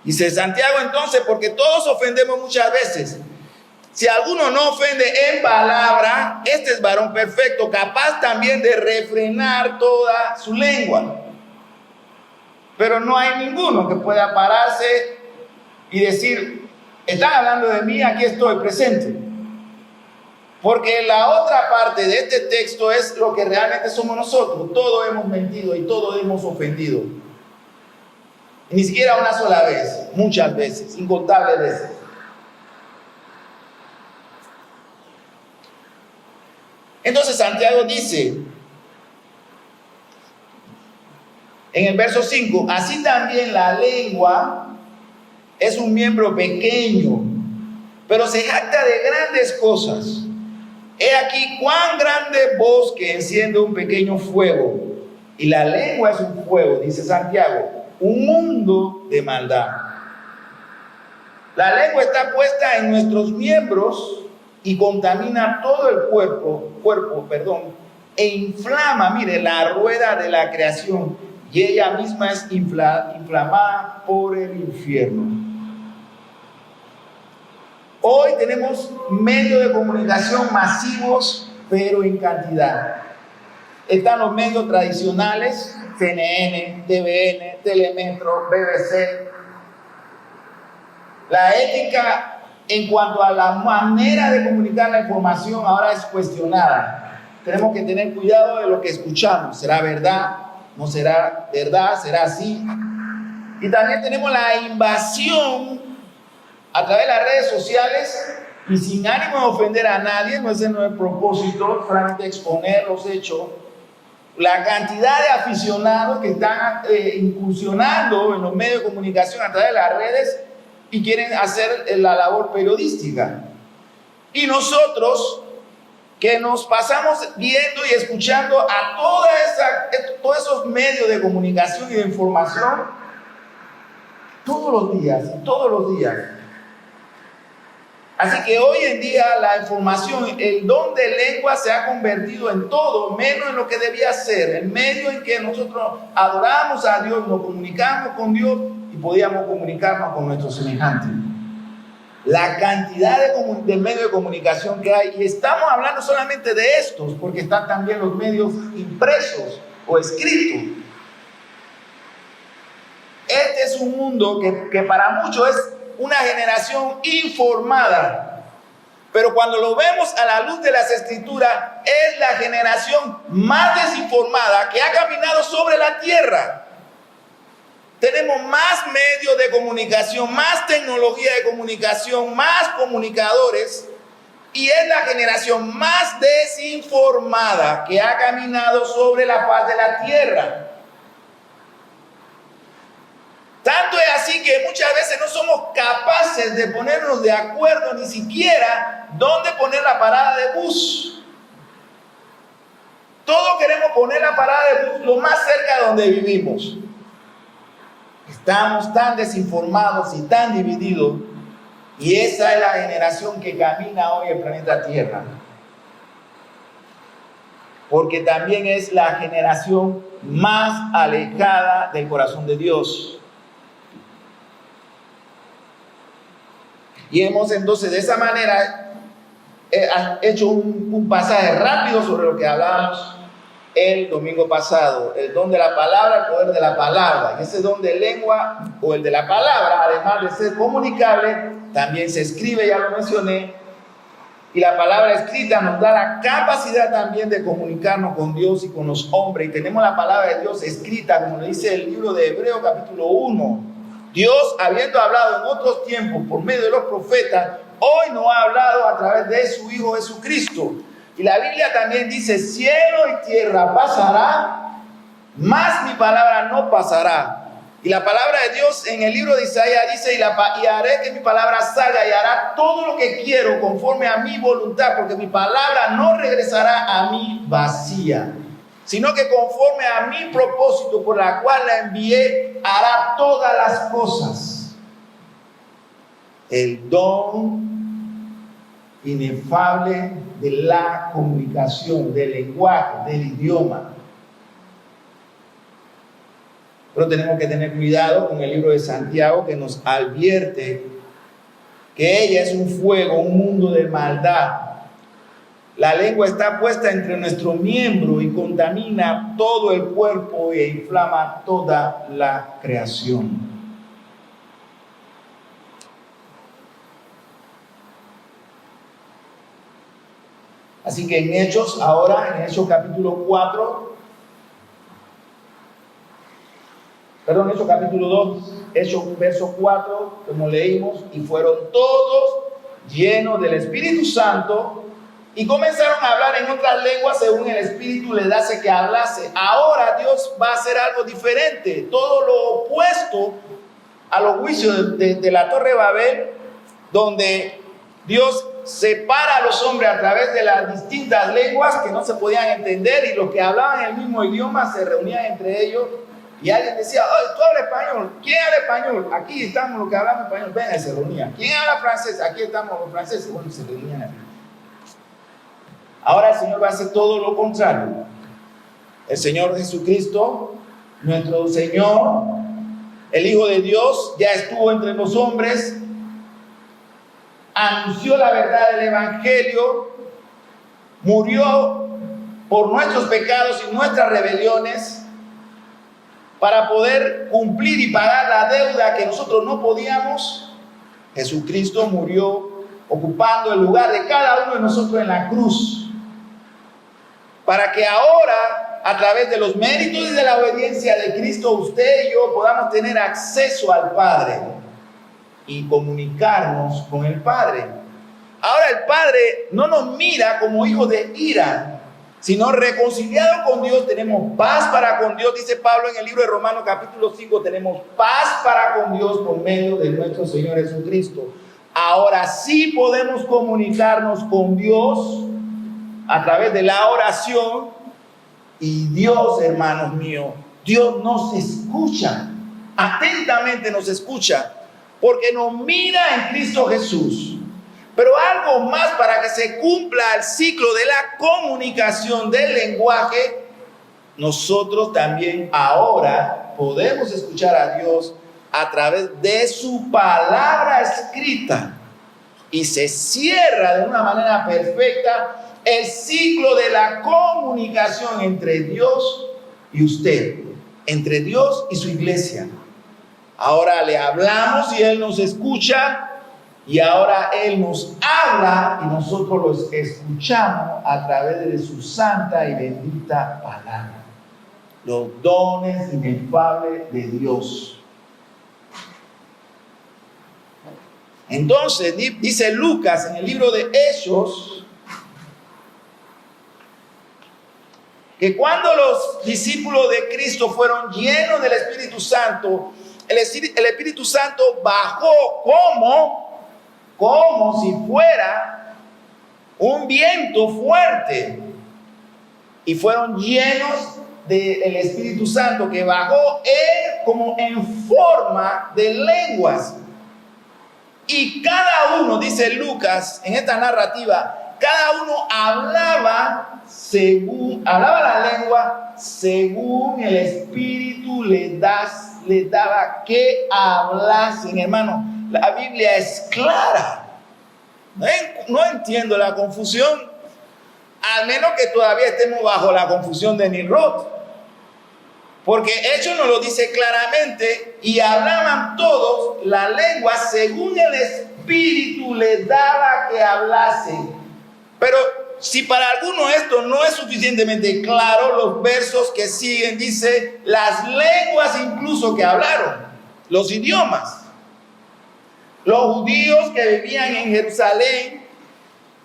Dice Santiago entonces, porque todos ofendemos muchas veces. Si alguno no ofende en palabra, este es varón perfecto, capaz también de refrenar toda su lengua. Pero no hay ninguno que pueda pararse y decir, están hablando de mí, aquí estoy presente. Porque la otra parte de este texto es lo que realmente somos nosotros. Todos hemos mentido y todos hemos ofendido. Ni siquiera una sola vez, muchas veces, incontables veces. Entonces Santiago dice, en el verso 5, así también la lengua es un miembro pequeño, pero se jacta de grandes cosas. He aquí cuán grande bosque enciende un pequeño fuego. Y la lengua es un fuego, dice Santiago, un mundo de maldad. La lengua está puesta en nuestros miembros y contamina todo el cuerpo, e inflama, mire, la rueda de la creación, y ella misma es inflamada por el infierno. Hoy tenemos medios de comunicación masivos, pero en cantidad. Están los medios tradicionales, CNN, TVN, Telemetro, BBC. La ética en cuanto a la manera de comunicar la información ahora es cuestionada. Tenemos que tener cuidado de lo que escuchamos. ¿Será verdad? ¿No será verdad? ¿Será así? Y también tenemos la invasión a través de las redes sociales y sin ánimo de ofender a nadie, no es el propósito, solamente exponer los hechos. La cantidad de aficionados que están incursionando en los medios de comunicación a través de las redes y quieren hacer la labor periodística. Y nosotros, que nos pasamos viendo y escuchando a todos esos medios de comunicación y de información, todos los días. Así que hoy en día la información, el don de lengua se ha convertido en todo, menos en lo que debía ser, el medio en que nosotros adoramos a Dios, nos comunicamos con Dios y podíamos comunicarnos con nuestros semejantes. La cantidad de medios de comunicación que hay, y estamos hablando solamente de estos, porque están también los medios impresos o escritos. Este es un mundo que para muchos es una generación informada, pero cuando lo vemos a la luz de las Escrituras, es la generación más desinformada que ha caminado sobre la tierra. Tenemos más medios de comunicación, más tecnología de comunicación, más comunicadores, y es la generación más desinformada que ha caminado sobre la faz de la tierra. Tanto es así que muchas veces no somos capaces de ponernos de acuerdo ni siquiera dónde poner la parada de bus. Todos queremos poner la parada de bus lo más cerca de donde vivimos. Estamos tan desinformados y tan divididos, y esa es la generación que camina hoy el planeta Tierra. Porque también es la generación más alejada del corazón de Dios. Y hemos entonces de esa manera hecho un pasaje rápido sobre lo que hablábamos el domingo pasado, el don de la palabra, el poder de la palabra. Y ese don de lengua o el de la palabra, además de ser comunicable, también se escribe, ya lo mencioné, y la palabra escrita nos da la capacidad también de comunicarnos con Dios y con los hombres. Y tenemos la palabra de Dios escrita, como lo dice el libro de Hebreos capítulo 1. Dios, habiendo hablado en otros tiempos por medio de los profetas, hoy nos ha hablado a través de su Hijo Jesucristo. Y la Biblia también dice, cielo y tierra pasará, mas mi palabra no pasará. Y la palabra de Dios en el libro de Isaías dice, y haré que mi palabra salga y hará todo lo que quiero conforme a mi voluntad, porque mi palabra no regresará a mí vacía, sino que conforme a mi propósito por la cual la envié, hará todas las cosas. El don inefable de la comunicación, del lenguaje, del idioma. Pero tenemos que tener cuidado con el libro de Santiago, que nos advierte que ella es un fuego, un mundo de maldad. La lengua está puesta entre nuestro miembro y contamina todo el cuerpo e inflama toda la creación. Así que en Hechos, ahora en Hechos capítulo 4, Hechos capítulo 2, Hechos verso 4, como leímos, y fueron todos llenos del Espíritu Santo y comenzaron a hablar en otras lenguas según el Espíritu les dase que hablase. Ahora Dios va a hacer algo diferente, todo lo opuesto a los juicios de la Torre de Babel, donde Dios separa a los hombres a través de las distintas lenguas que no se podían entender, y los que hablaban el mismo idioma se reunían entre ellos, y alguien decía, oh, tú hablas español, ¿quién habla español? Aquí estamos los que hablamos español, venga, y se reunían. ¿Quién habla francés? Aquí estamos los franceses, bueno, se reunían aquí. Ahora el Señor va a hacer todo lo contrario. El Señor Jesucristo, nuestro Señor, el Hijo de Dios, ya estuvo entre los hombres, anunció la verdad del Evangelio, murió por nuestros pecados y nuestras rebeliones para poder cumplir y pagar la deuda que nosotros no podíamos. Jesucristo murió ocupando el lugar de cada uno de nosotros en la cruz, para que ahora, a través de los méritos y de la obediencia de Cristo, usted y yo podamos tener acceso al Padre y comunicarnos con el Padre. Ahora el Padre no nos mira como hijos de ira, sino reconciliados con Dios, tenemos paz para con Dios. Dice Pablo en el libro de Romanos capítulo 5, tenemos paz para con Dios por medio de nuestro Señor Jesucristo. Ahora sí podemos comunicarnos con Dios a través de la oración, y Dios, hermanos míos, Dios nos escucha, atentamente nos escucha, porque nos mira en Cristo Jesús. Pero algo más para que se cumpla el ciclo de la comunicación del lenguaje, nosotros también ahora podemos escuchar a Dios a través de su palabra escrita. Y se cierra de una manera perfecta el ciclo de la comunicación entre Dios y usted, entre Dios y su iglesia. Ahora le hablamos y Él nos escucha, y ahora Él nos habla y nosotros los escuchamos a través de su santa y bendita palabra. Los dones inefables de Dios. Entonces, dice Lucas en el libro de Hechos, que cuando los discípulos de Cristo fueron llenos del Espíritu Santo, el Espíritu Santo bajó como si fuera un viento fuerte, y fueron llenos del Espíritu Santo, que bajó como en forma de lenguas. Y cada uno, dice Lucas en esta narrativa, cada uno hablaba la lengua según el Espíritu le daba que hablasen. Hermano, la Biblia es clara. No entiendo la confusión, al menos que todavía estemos bajo la confusión de Nimrod, porque Hechos nos lo dice claramente: y hablaban todos la lengua según el Espíritu les daba que hablasen. Pero si para algunos esto no es suficientemente claro, los versos que siguen dice las lenguas incluso que hablaron, los idiomas. Los judíos que vivían en Jerusalén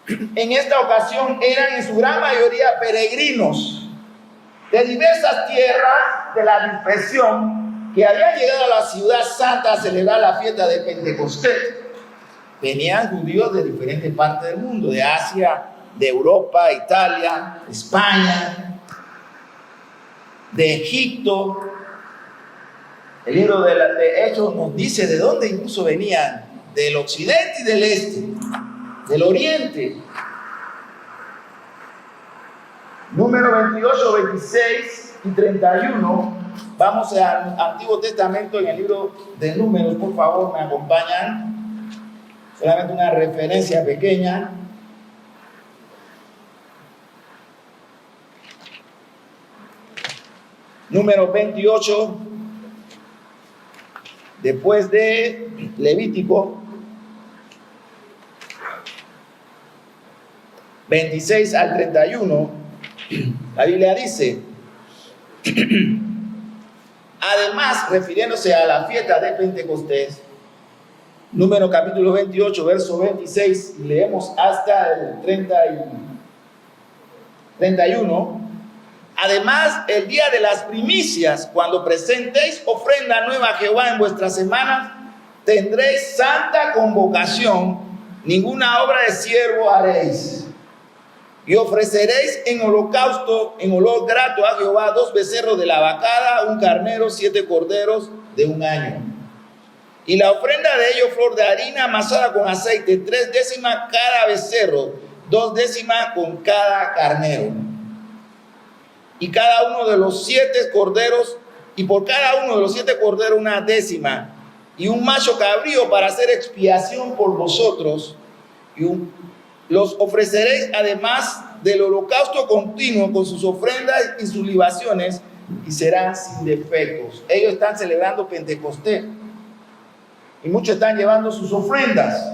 en esta ocasión eran en su gran mayoría peregrinos de diversas tierras de la dispersión que habían llegado a la ciudad santa a celebrar la fiesta de Pentecostés. Venían judíos de diferentes partes del mundo, de Asia, de Europa, Italia, España, de Egipto. El libro de Hechos nos dice de dónde incluso venían: del occidente y del este, del oriente. Número 28, 26 y 31. Vamos al Antiguo Testamento en el libro de Números, por favor, me acompañan. Solamente una referencia pequeña. Número 28, después de Levítico, 26 al 31, la Biblia dice: además, refiriéndose a la fiesta de Pentecostés, Número capítulo 28, verso 26, leemos hasta el 31. Además, el día de las primicias, cuando presentéis ofrenda nueva a Jehová en vuestras semanas, tendréis santa convocación, ninguna obra de siervo haréis. Y ofreceréis en holocausto, en olor grato a Jehová, 2 becerros de la vacada, 1 carnero, 7 corderos de 1 año. Y la ofrenda de ellos, flor de harina amasada con aceite, 3 décimas cada becerro, 2 décimas con cada carnero. Y cada uno de los 7 corderos, y por cada uno de los 7 corderos 1 décima, y un macho cabrío para hacer expiación por vosotros, los ofreceréis además del holocausto continuo con sus ofrendas y sus libaciones, y serán sin defectos. Ellos están celebrando Pentecostés y muchos están llevando sus ofrendas,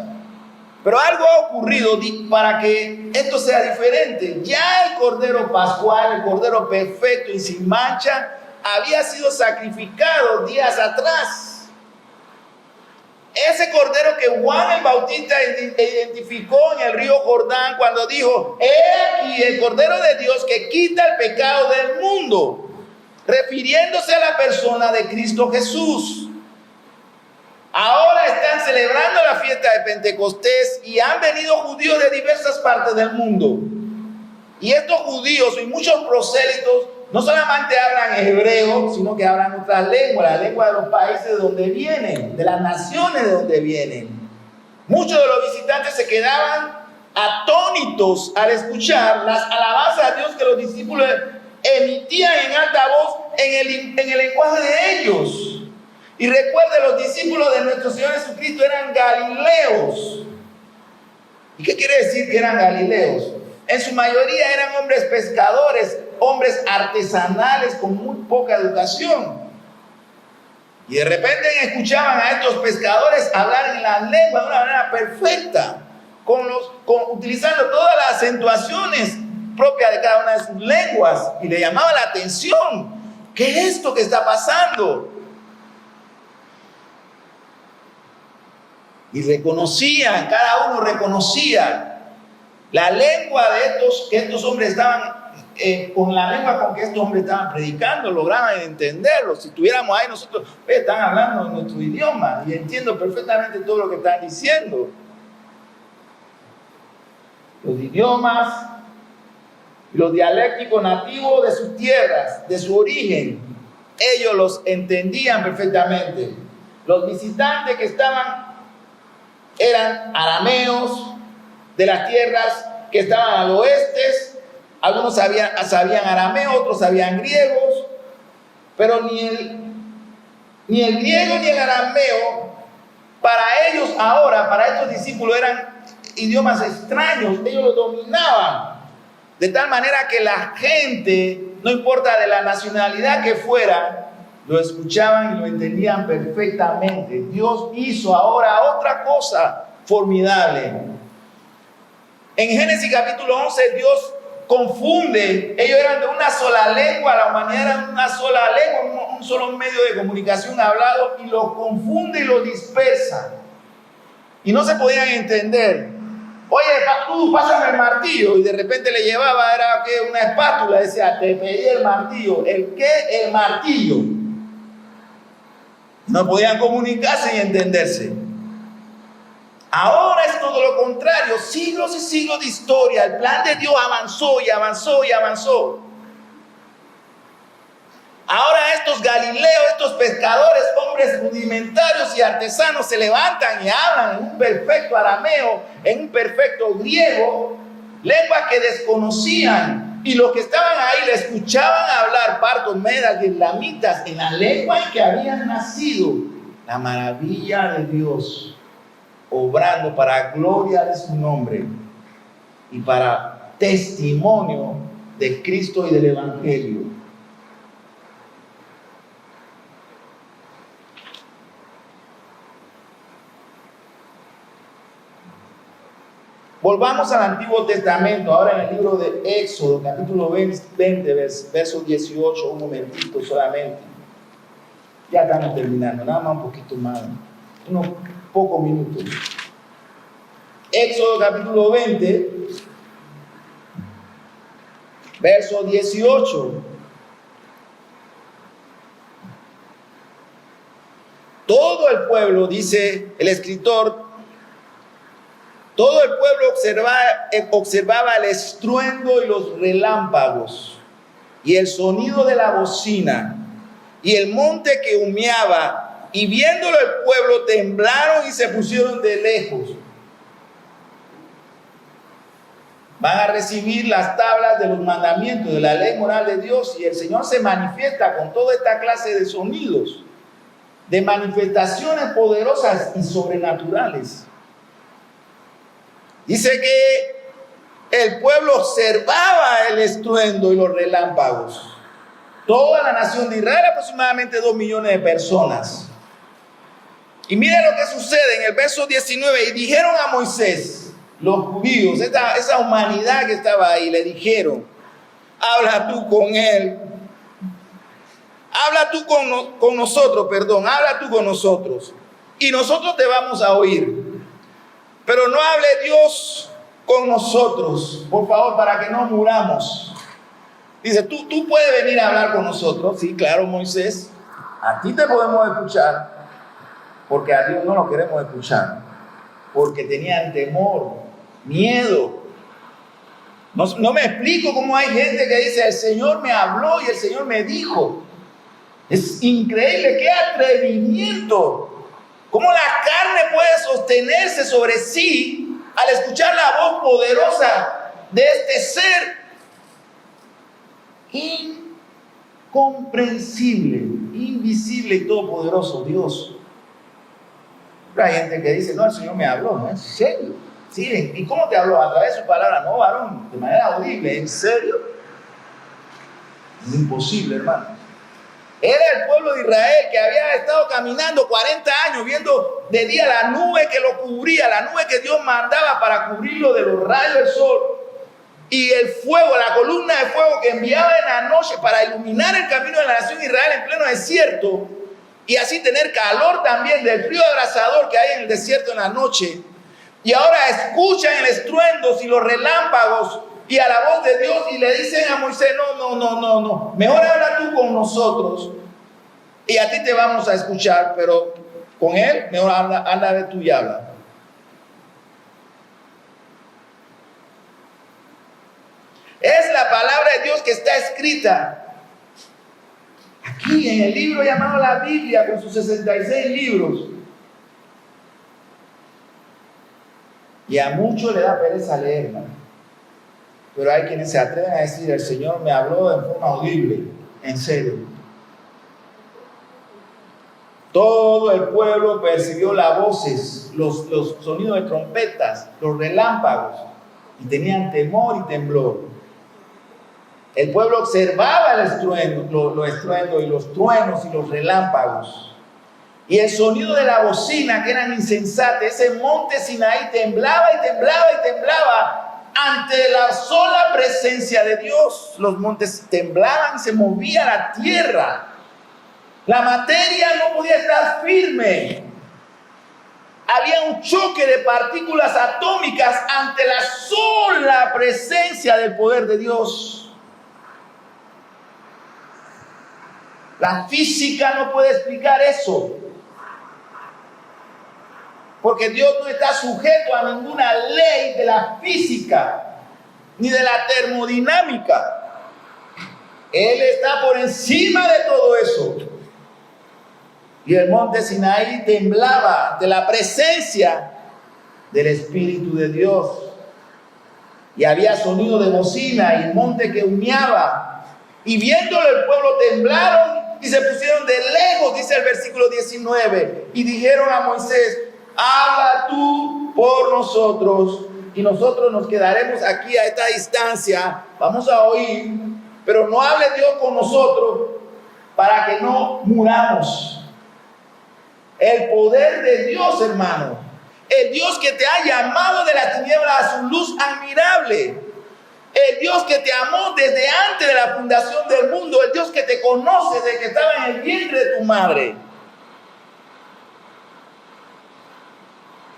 pero algo ha ocurrido para que esto sea diferente. Ya el cordero pascual, el cordero perfecto y sin mancha, había sido sacrificado días atrás. Ese cordero que Juan el Bautista identificó en el río Jordán cuando dijo: he aquí el cordero de Dios que quita el pecado del mundo, refiriéndose a la persona de Cristo Jesús. Ahora están celebrando la fiesta de Pentecostés y han venido judíos de diversas partes del mundo. Y estos judíos y muchos prosélitos no solamente hablan hebreo, sino que hablan otras lenguas, la lengua de los países de donde vienen, de las naciones de donde vienen. Muchos de los visitantes se quedaban atónitos al escuchar las alabanzas a Dios que los discípulos emitían en alta voz en el lenguaje de ellos. Y recuerde, los discípulos de nuestro Señor Jesucristo eran galileos. ¿Y qué quiere decir que eran galileos? En su mayoría eran hombres pescadores, hombres artesanales con muy poca educación. Y de repente escuchaban a estos pescadores hablar en la lengua de una manera perfecta, utilizando todas las acentuaciones propias de cada una de sus lenguas. Y le llamaba la atención: ¿qué es esto que está pasando? Y reconocían, cada uno reconocía la lengua de que estos hombres estaban, con la lengua con que estos hombres estaban predicando, lograban entenderlo. Si estuviéramos ahí nosotros, están hablando en nuestro idioma y entiendo perfectamente todo lo que están diciendo. Los idiomas, los dialécticos nativos de sus tierras, de su origen, ellos los entendían perfectamente. Los visitantes que estaban eran arameos de las tierras que estaban al oeste. Algunos sabían arameo, otros sabían griegos, pero ni el griego ni el arameo para ellos ahora, para estos discípulos, eran idiomas extraños. Ellos los dominaban de tal manera que la gente, no importa de la nacionalidad que fuera, lo escuchaban y lo entendían perfectamente. Dios hizo ahora otra cosa formidable. En Génesis capítulo 11, Dios confunde. Ellos eran de una sola lengua, la humanidad era de una sola lengua, un solo medio de comunicación hablado, y lo confunde y lo dispersa. Y no se podían entender. Oye, tú pásame el martillo, y de repente le llevaba, era ¿qué? Una espátula, decía, te pedí el martillo. ¿El qué? El martillo. No podían comunicarse y entenderse. Ahora es todo lo contrario, siglos y siglos de historia, el plan de Dios avanzó y avanzó y avanzó. Ahora estos galileos, estos pescadores, hombres rudimentarios y artesanos se levantan y hablan en un perfecto arameo, en un perfecto griego, lenguas que desconocían, y los que estaban ahí le escuchaban hablar partos, medas y elamitas en la lengua en que habían nacido. La maravilla de Dios, obrando para gloria de su nombre y para testimonio de Cristo y del Evangelio. Volvamos al Antiguo Testamento, ahora en el libro de Éxodo, capítulo 20, verso 18, un momentito solamente. Ya estamos terminando, nada más un poquito más, unos pocos minutos. Éxodo capítulo 20, verso 18. Todo el pueblo, dice el escritor, todo el pueblo observaba el estruendo y los relámpagos y el sonido de la bocina y el monte que humeaba, y viéndolo el pueblo temblaron y se pusieron de lejos. Van a recibir las tablas de los mandamientos de la ley moral de Dios, y el Señor se manifiesta con toda esta clase de sonidos, de manifestaciones poderosas y sobrenaturales. Dice que el pueblo observaba el estruendo y los relámpagos. Toda la nación de Israel, aproximadamente 2 millones de personas. Y mire lo que sucede en el verso 19. Y dijeron a Moisés, los judíos, esa humanidad que estaba ahí, le dijeron, habla tú con él. Habla tú con nosotros, habla tú con nosotros. Y nosotros te vamos a oír. Pero no hable Dios con nosotros, por favor, para que no muramos. Dice, tú puedes venir a hablar con nosotros. Sí, claro, Moisés, a ti te podemos escuchar, porque a Dios no lo queremos escuchar, porque tenían temor, miedo. No me explico cómo hay gente que dice, el Señor me habló y el Señor me dijo. Es increíble, qué atrevimiento. ¿Cómo la carne puede sostenerse sobre sí al escuchar la voz poderosa de este ser incomprensible, invisible y todopoderoso Dios? Pero hay gente que dice, no, el Señor me habló, ¿no? ¿En serio? Sí, ¿y cómo te habló? A través de su palabra, no, varón, de manera audible. ¿En serio? Es imposible, hermano. Era el pueblo de Israel que había estado caminando 40 años viendo de día la nube que lo cubría, la nube que Dios mandaba para cubrirlo de los rayos del sol, y el fuego, la columna de fuego que enviaba en la noche para iluminar el camino de la nación de Israel en pleno desierto. y así tener calor también del frío abrasador que hay en el desierto en la noche. Y ahora escuchan el estruendo y los relámpagos y a la voz de Dios y le dicen a Moisés, no, mejor habla tú con nosotros y a ti te vamos a escuchar, pero con él mejor anda de tú y habla. Es la palabra de Dios que está escrita aquí en el libro llamado la Biblia, con sus 66 libros. Y a muchos le da pereza leerla. Pero hay quienes se atreven a decir, el Señor me habló de forma audible, en serio. Todo el pueblo percibió las voces, los sonidos de trompetas, los relámpagos, y tenían temor y temblor. El pueblo observaba el estruendo, los estruendos y los truenos y los relámpagos. Y el sonido de la bocina, que eran insensatas, ese monte Sinaí temblaba y temblaba y temblaba ante la sola presencia de Dios. Los montes temblaban, se movía la tierra. La materia no podía estar firme. Había un choque de partículas atómicas ante la sola presencia del poder de Dios. La física no puede explicar eso. Porque Dios no está sujeto a ninguna ley de la física ni de la termodinámica. Él está por encima de todo eso. Y el monte Sinaí temblaba de la presencia del Espíritu de Dios. Y había sonido de bocina y monte que humeaba. Y viéndolo el pueblo temblaron y se pusieron de lejos, dice el versículo 19. Y dijeron a Moisés, habla tú por nosotros y nosotros nos quedaremos aquí a esta distancia. Vamos a oír, pero no hable Dios con nosotros para que no muramos. El poder de Dios, hermano. El Dios que te ha llamado de la tiniebla a su luz admirable. El Dios que te amó desde antes de la fundación del mundo. El Dios que te conoce desde que estaba en el vientre de tu madre.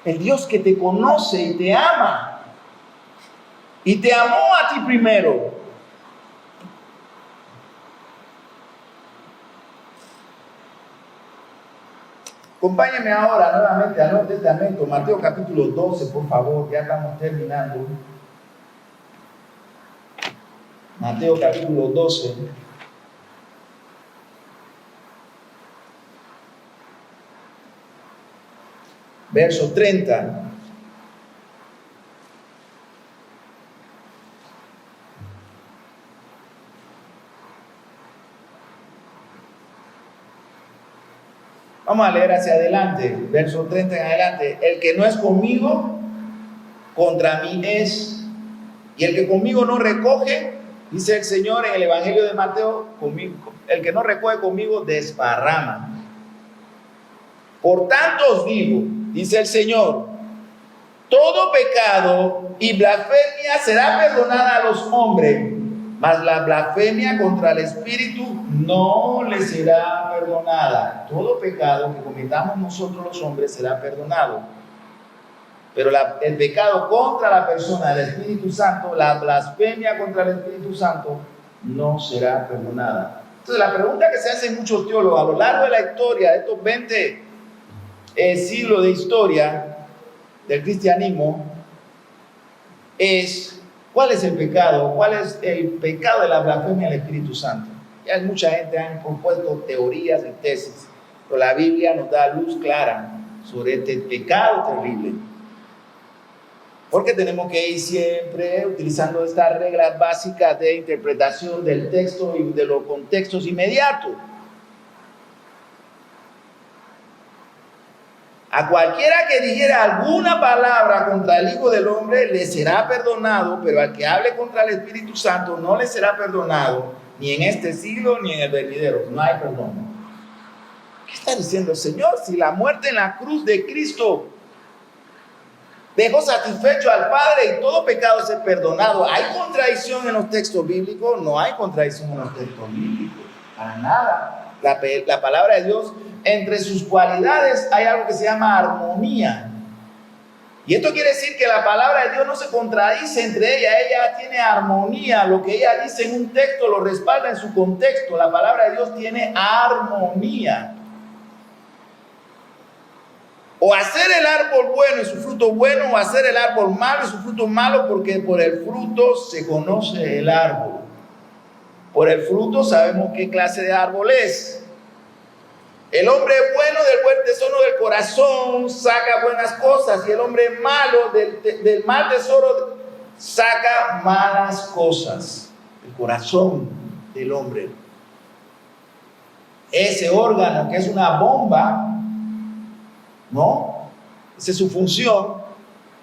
El Dios que te conoce y te ama. Y te amó a ti primero. Acompáñenme ahora nuevamente al Nuevo Testamento, Mateo capítulo 12, por favor, ya estamos terminando. Mateo capítulo 12. Verso 30. Vamos a leer hacia adelante, verso 30 en adelante. El que no es conmigo, contra mí es. Y el que conmigo no recoge, dice el Señor en el Evangelio de Mateo, conmigo, el que no recoge conmigo desparrama. Por tanto os digo, dice el Señor, todo pecado y blasfemia será perdonada a los hombres, mas la blasfemia contra el Espíritu no le será perdonada. Todo pecado que cometamos nosotros los hombres será perdonado. Pero el pecado contra la persona del Espíritu Santo, la blasfemia contra el Espíritu Santo, no será perdonada. Entonces la pregunta que se hacen muchos teólogos a lo largo de la historia, de estos 20 siglos de historia del cristianismo, es ¿cuál es el pecado? ¿Cuál es el pecado de la blasfemia del Espíritu Santo? Ya mucha gente ha propuesto teorías y tesis, pero la Biblia nos da luz clara sobre este pecado terrible. Porque tenemos que ir siempre utilizando estas reglas básicas de interpretación del texto y de los contextos inmediatos. A cualquiera que dijera alguna palabra contra el Hijo del Hombre le será perdonado, pero al que hable contra el Espíritu Santo no le será perdonado, ni en este siglo ni en el venidero. No hay perdón. ¿Qué está diciendo el Señor? Si la muerte en la cruz de Cristo dejó satisfecho al Padre y todo pecado es perdonado. ¿Hay contradicción en los textos bíblicos? No hay contradicción en los textos bíblicos. Para nada. La palabra de Dios entre sus cualidades hay algo que se llama armonía. Y esto quiere decir que la palabra de Dios no se contradice entre ella tiene armonía. Lo que ella dice en un texto lo respalda en su contexto. La palabra de Dios tiene armonía. O hacer el árbol bueno y su fruto bueno, o hacer el árbol malo y su fruto malo, porque por el fruto se conoce el árbol. Por el fruto sabemos qué clase de árbol es. El hombre bueno del buen tesoro del corazón saca buenas cosas, y el hombre malo del mal tesoro saca malas cosas. El corazón del hombre, ese órgano que es una bomba, ¿no? Esa es su función.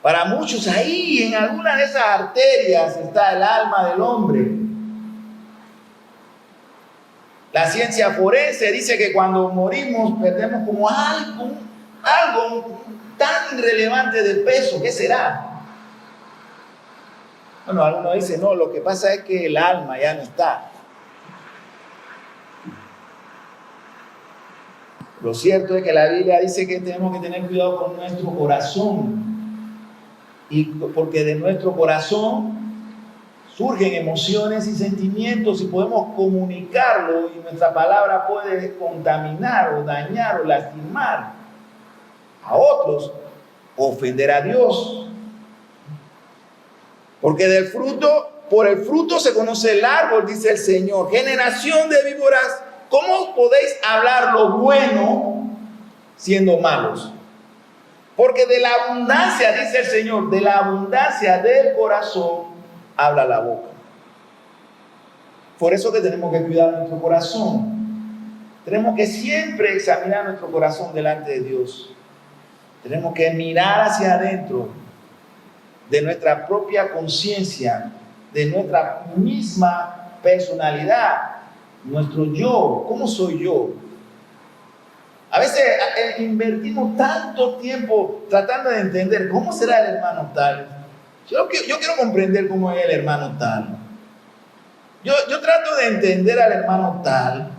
Para muchos, ahí en alguna de esas arterias está el alma del hombre. La ciencia forense dice que cuando morimos perdemos como algo tan irrelevante de peso. ¿Qué será? Bueno, algunos dicen, no, lo que pasa es que el alma ya no está. Lo cierto es que la Biblia dice que tenemos que tener cuidado con nuestro corazón. Y porque de nuestro corazón surgen emociones y sentimientos, y podemos comunicarlo, y nuestra palabra puede contaminar o dañar o lastimar a otros, ofender a Dios. Porque por el fruto se conoce el árbol, dice el Señor. Generación de víboras, ¿cómo podéis hablar lo bueno siendo malos? Porque de la abundancia, dice el Señor, de la abundancia del corazón habla la boca. Por eso que tenemos que cuidar nuestro corazón. Tenemos que siempre examinar nuestro corazón delante de Dios. Tenemos que mirar hacia adentro de nuestra propia conciencia, de nuestra misma personalidad, nuestro yo. ¿Cómo soy yo? A veces invertimos tanto tiempo tratando de entender cómo será el hermano tal. Yo quiero comprender cómo es el hermano tal. Yo trato de entender al hermano tal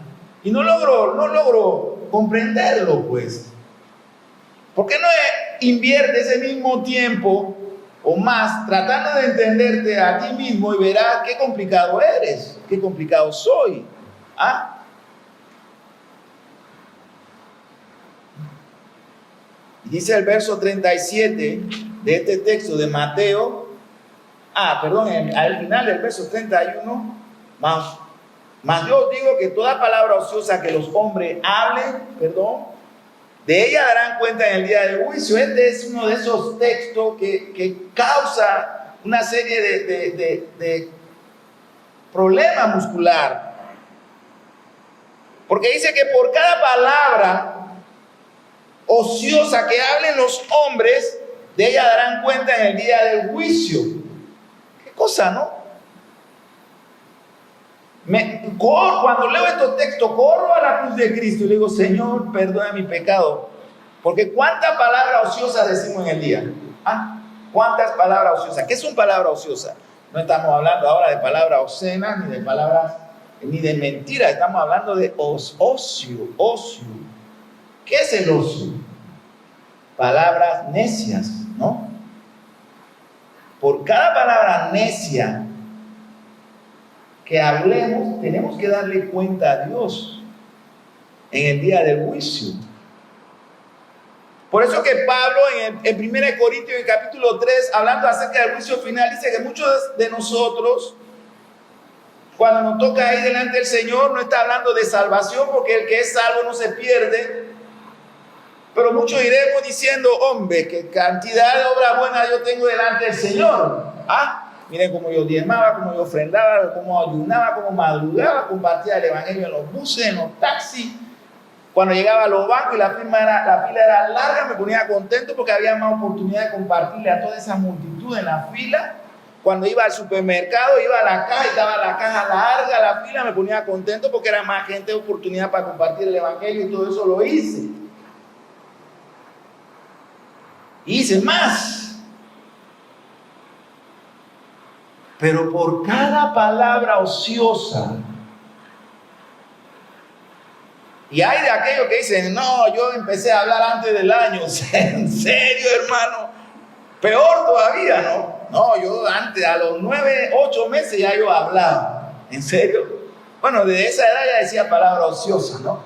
y no logro comprenderlo, pues. ¿Por qué no invierte ese mismo tiempo o más tratando de entenderte a ti mismo y verás qué complicado eres, qué complicado soy? ¿Ah? Dice el verso 37 de este texto de Mateo, al final del verso 31, mas yo os digo que toda palabra ociosa que los hombres hablen, de ella darán cuenta en el día del juicio. Este es uno de esos textos que causa una serie de problemas muscular. Porque dice que por cada palabra ociosa que hablen los hombres, de ella darán cuenta en el día del juicio. ¿Qué cosa, no? Cuando leo estos textos, corro a la cruz de Cristo y le digo, Señor, perdona mi pecado. Porque ¿cuántas palabras ociosas decimos en el día? ¿Cuántas palabras ociosas? ¿Qué son palabras ociosas? No estamos hablando ahora de palabras obscenas, ni de palabras, ni de mentiras. Estamos hablando de ocio. ¿Qué es el ocio? Palabras necias, ¿no? Por cada palabra necia que hablemos, tenemos que darle cuenta a Dios en el día del juicio. Por eso que Pablo en 1 Corintios, en capítulo 3, hablando acerca del juicio final, dice que muchos de nosotros, cuando nos toca ir delante del Señor, no está hablando de salvación, porque el que es salvo no se pierde. Pero muchos iremos diciendo, hombre, qué cantidad de obras buenas yo tengo delante del Señor. Miren cómo yo diezmaba, cómo yo ofrendaba, cómo ayunaba, cómo madrugaba, compartía el evangelio en los buses, en los taxis. Cuando llegaba a los bancos y la fila era larga, me ponía contento porque había más oportunidad de compartirle a toda esa multitud en la fila. Cuando iba al supermercado, iba a la caja y estaba la caja larga, la fila, me ponía contento porque era más gente, oportunidad para compartir el evangelio, y todo eso lo hice. Hice más. Pero por cada palabra ociosa Y hay de aquellos que dicen, no, yo empecé a hablar antes del año. ¿En serio, hermano? Peor todavía, ¿no? No, yo antes, a los 9, 8 meses ya yo hablaba. ¿En serio? Bueno, de esa edad ya decía palabra ociosa, ¿no?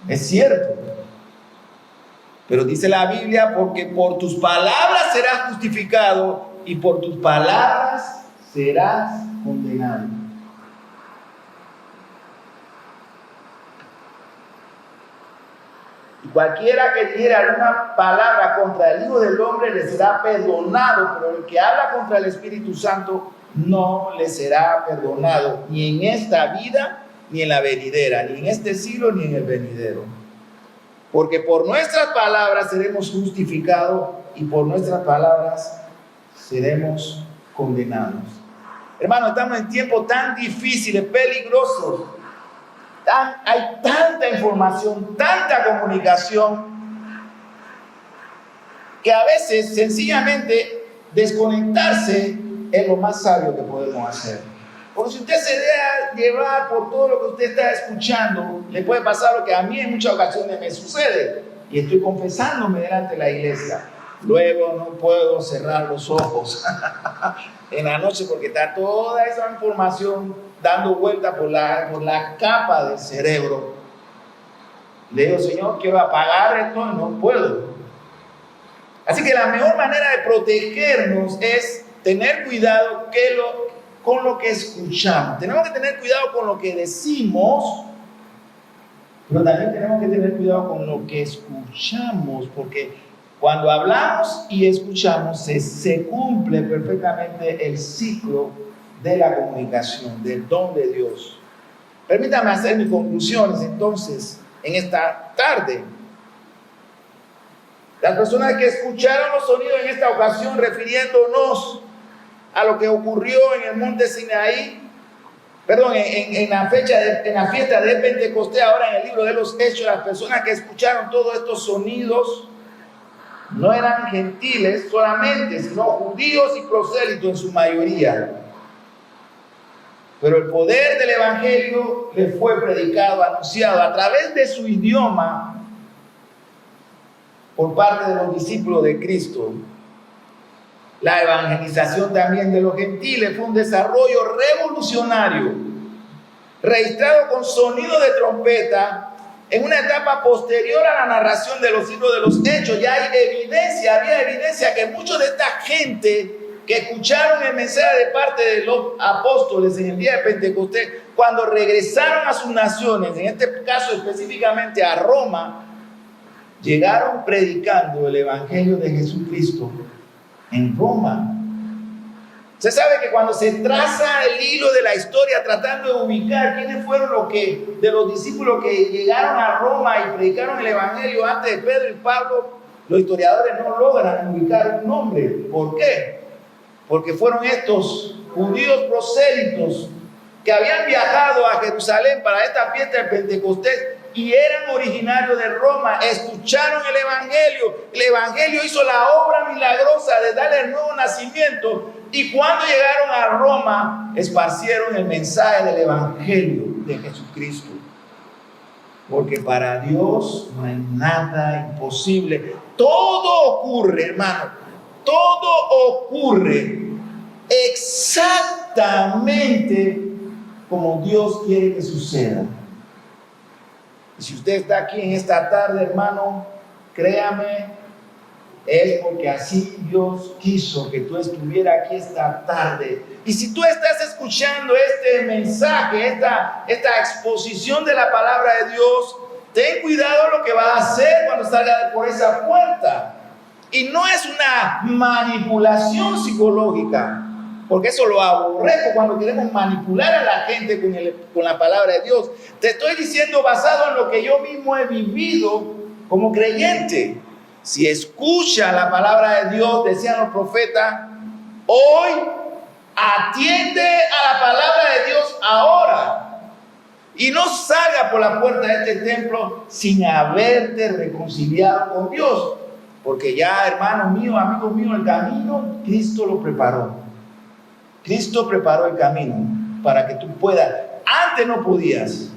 Es cierto. Pero dice la Biblia, porque por tus palabras serás justificado y por tus palabras serás condenado. Y cualquiera que dijera alguna palabra contra el Hijo del Hombre le será perdonado, pero el que habla contra el Espíritu Santo no le será perdonado, ni en esta vida, ni en la venidera, ni en este siglo, ni en el venidero. Porque por nuestras palabras seremos justificados y por nuestras palabras seremos condenados. Hermanos, estamos en tiempos tan difíciles, peligrosos. Hay tanta información, tanta comunicación, que a veces sencillamente desconectarse es lo más sabio que podemos hacer. Porque si usted se deja llevar por todo lo que usted está escuchando, le puede pasar lo que a mí en muchas ocasiones me sucede. Y estoy confesándome delante de la iglesia. Luego no puedo cerrar los ojos en la noche porque está toda esa información dando vuelta por la capa del cerebro. Le digo, Señor, quiero apagar esto y no puedo. Así que la mejor manera de protegernos es tener cuidado con lo que escuchamos. Tenemos que tener cuidado con lo que decimos, pero también tenemos que tener cuidado con lo que escuchamos, porque cuando hablamos y escuchamos se cumple perfectamente el ciclo de la comunicación, del don de Dios. Permítame hacer mis conclusiones entonces en esta tarde. Las personas que escucharon los sonidos en esta ocasión, refiriéndonos a lo que ocurrió en el monte Sinaí, en la fiesta de Pentecostés, ahora en el libro de los Hechos, las personas que escucharon todos estos sonidos no eran gentiles solamente, sino judíos y prosélitos en su mayoría. Pero el poder del Evangelio les fue predicado, anunciado a través de su idioma por parte de los discípulos de Cristo. La evangelización también de los gentiles fue un desarrollo revolucionario, registrado con sonido de trompeta en una etapa posterior a la narración de los libros de los Hechos. Ya había evidencia que muchos de esta gente que escucharon el mensaje de parte de los apóstoles en el día de Pentecostés, cuando regresaron a sus naciones, en este caso específicamente a Roma, llegaron predicando el Evangelio de Jesucristo en Roma. Se sabe que cuando se traza el hilo de la historia tratando de ubicar quiénes fueron de los discípulos que llegaron a Roma y predicaron el Evangelio antes de Pedro y Pablo, los historiadores no logran ubicar un nombre. ¿Por qué? Porque fueron estos judíos prosélitos que habían viajado a Jerusalén para esta fiesta de Pentecostés y eran originarios de Roma, escucharon el Evangelio hizo la obra milagrosa de darle el nuevo nacimiento, y cuando llegaron a Roma, esparcieron el mensaje del Evangelio de Jesucristo. Porque para Dios no hay nada imposible. Todo ocurre, hermano, todo ocurre exactamente como Dios quiere que suceda. Y si usted está aquí en esta tarde, hermano, créame, es porque así Dios quiso que tú estuvieras aquí esta tarde. Y si tú estás escuchando este mensaje, esta exposición de la palabra de Dios, ten cuidado lo que vas a hacer cuando salga por esa puerta. Y no es una manipulación psicológica, porque eso lo aborrezco cuando queremos manipular a la gente con la palabra de Dios. Te estoy diciendo basado en lo que yo mismo he vivido como creyente. Si escucha la palabra de Dios, decían los profetas, hoy atiende a la palabra de Dios ahora. Y no salga por la puerta de este templo sin haberte reconciliado con Dios. Porque ya, hermano mío, amigo mío, el camino, Cristo lo preparó. Cristo preparó el camino para que tú puedas. Antes no podías.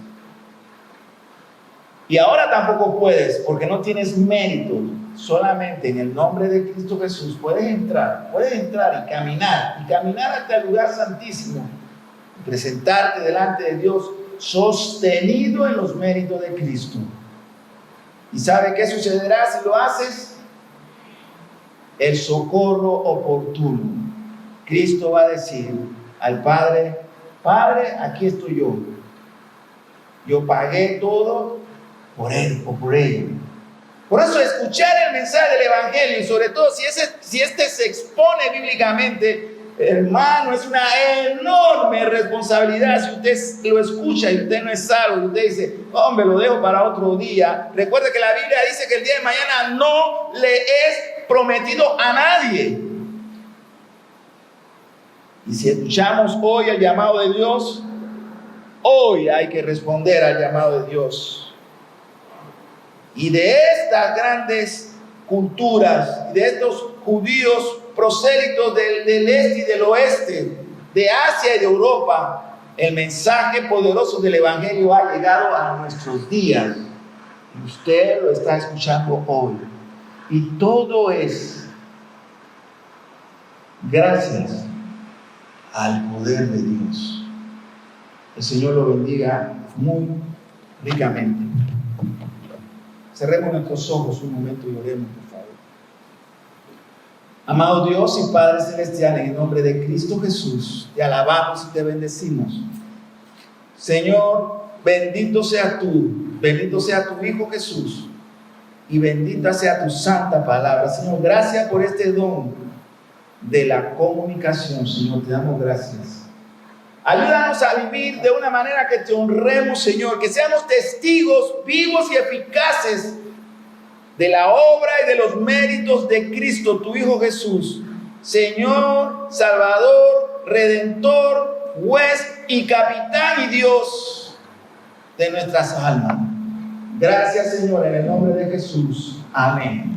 Y ahora tampoco puedes, porque no tienes mérito. Solamente en el nombre de Cristo Jesús puedes entrar y caminar hasta el lugar santísimo, y presentarte delante de Dios sostenido en los méritos de Cristo. ¿Y sabe qué sucederá si lo haces? El socorro oportuno. Cristo va a decir al Padre: Padre, aquí estoy yo. Yo pagué todo por él o por ella. Por eso escuchar el mensaje del Evangelio, y sobre todo si este se expone bíblicamente, hermano, es una enorme responsabilidad. Si usted lo escucha y usted no es salvo, y usted dice: hombre, lo dejo para otro día. Recuerde que la Biblia dice que el día de mañana no le es prometido a nadie. Y si escuchamos hoy el llamado de Dios, hoy hay que responder al llamado de Dios. Y de estas grandes culturas, de estos judíos prosélitos del este y del oeste, de Asia y de Europa, el mensaje poderoso del Evangelio ha llegado a nuestros días. Y usted lo está escuchando hoy. Y todo es gracias al poder de Dios. El Señor lo bendiga muy ricamente. Cerremos nuestros ojos un momento y oremos, por favor. Amado Dios y Padre Celestial, en el nombre de Cristo Jesús, te alabamos y te bendecimos. Señor, bendito sea tú, bendito sea tu Hijo Jesús, y bendita sea tu santa palabra. Señor, gracias por este don de la comunicación. Señor, te damos gracias. Ayúdanos a vivir de una manera que te honremos, Señor, que seamos testigos vivos y eficaces de la obra y de los méritos de Cristo, tu Hijo Jesús, Señor, Salvador, Redentor, Juez y Capitán y Dios de nuestras almas. Gracias, Señor, en el nombre de Jesús. Amén.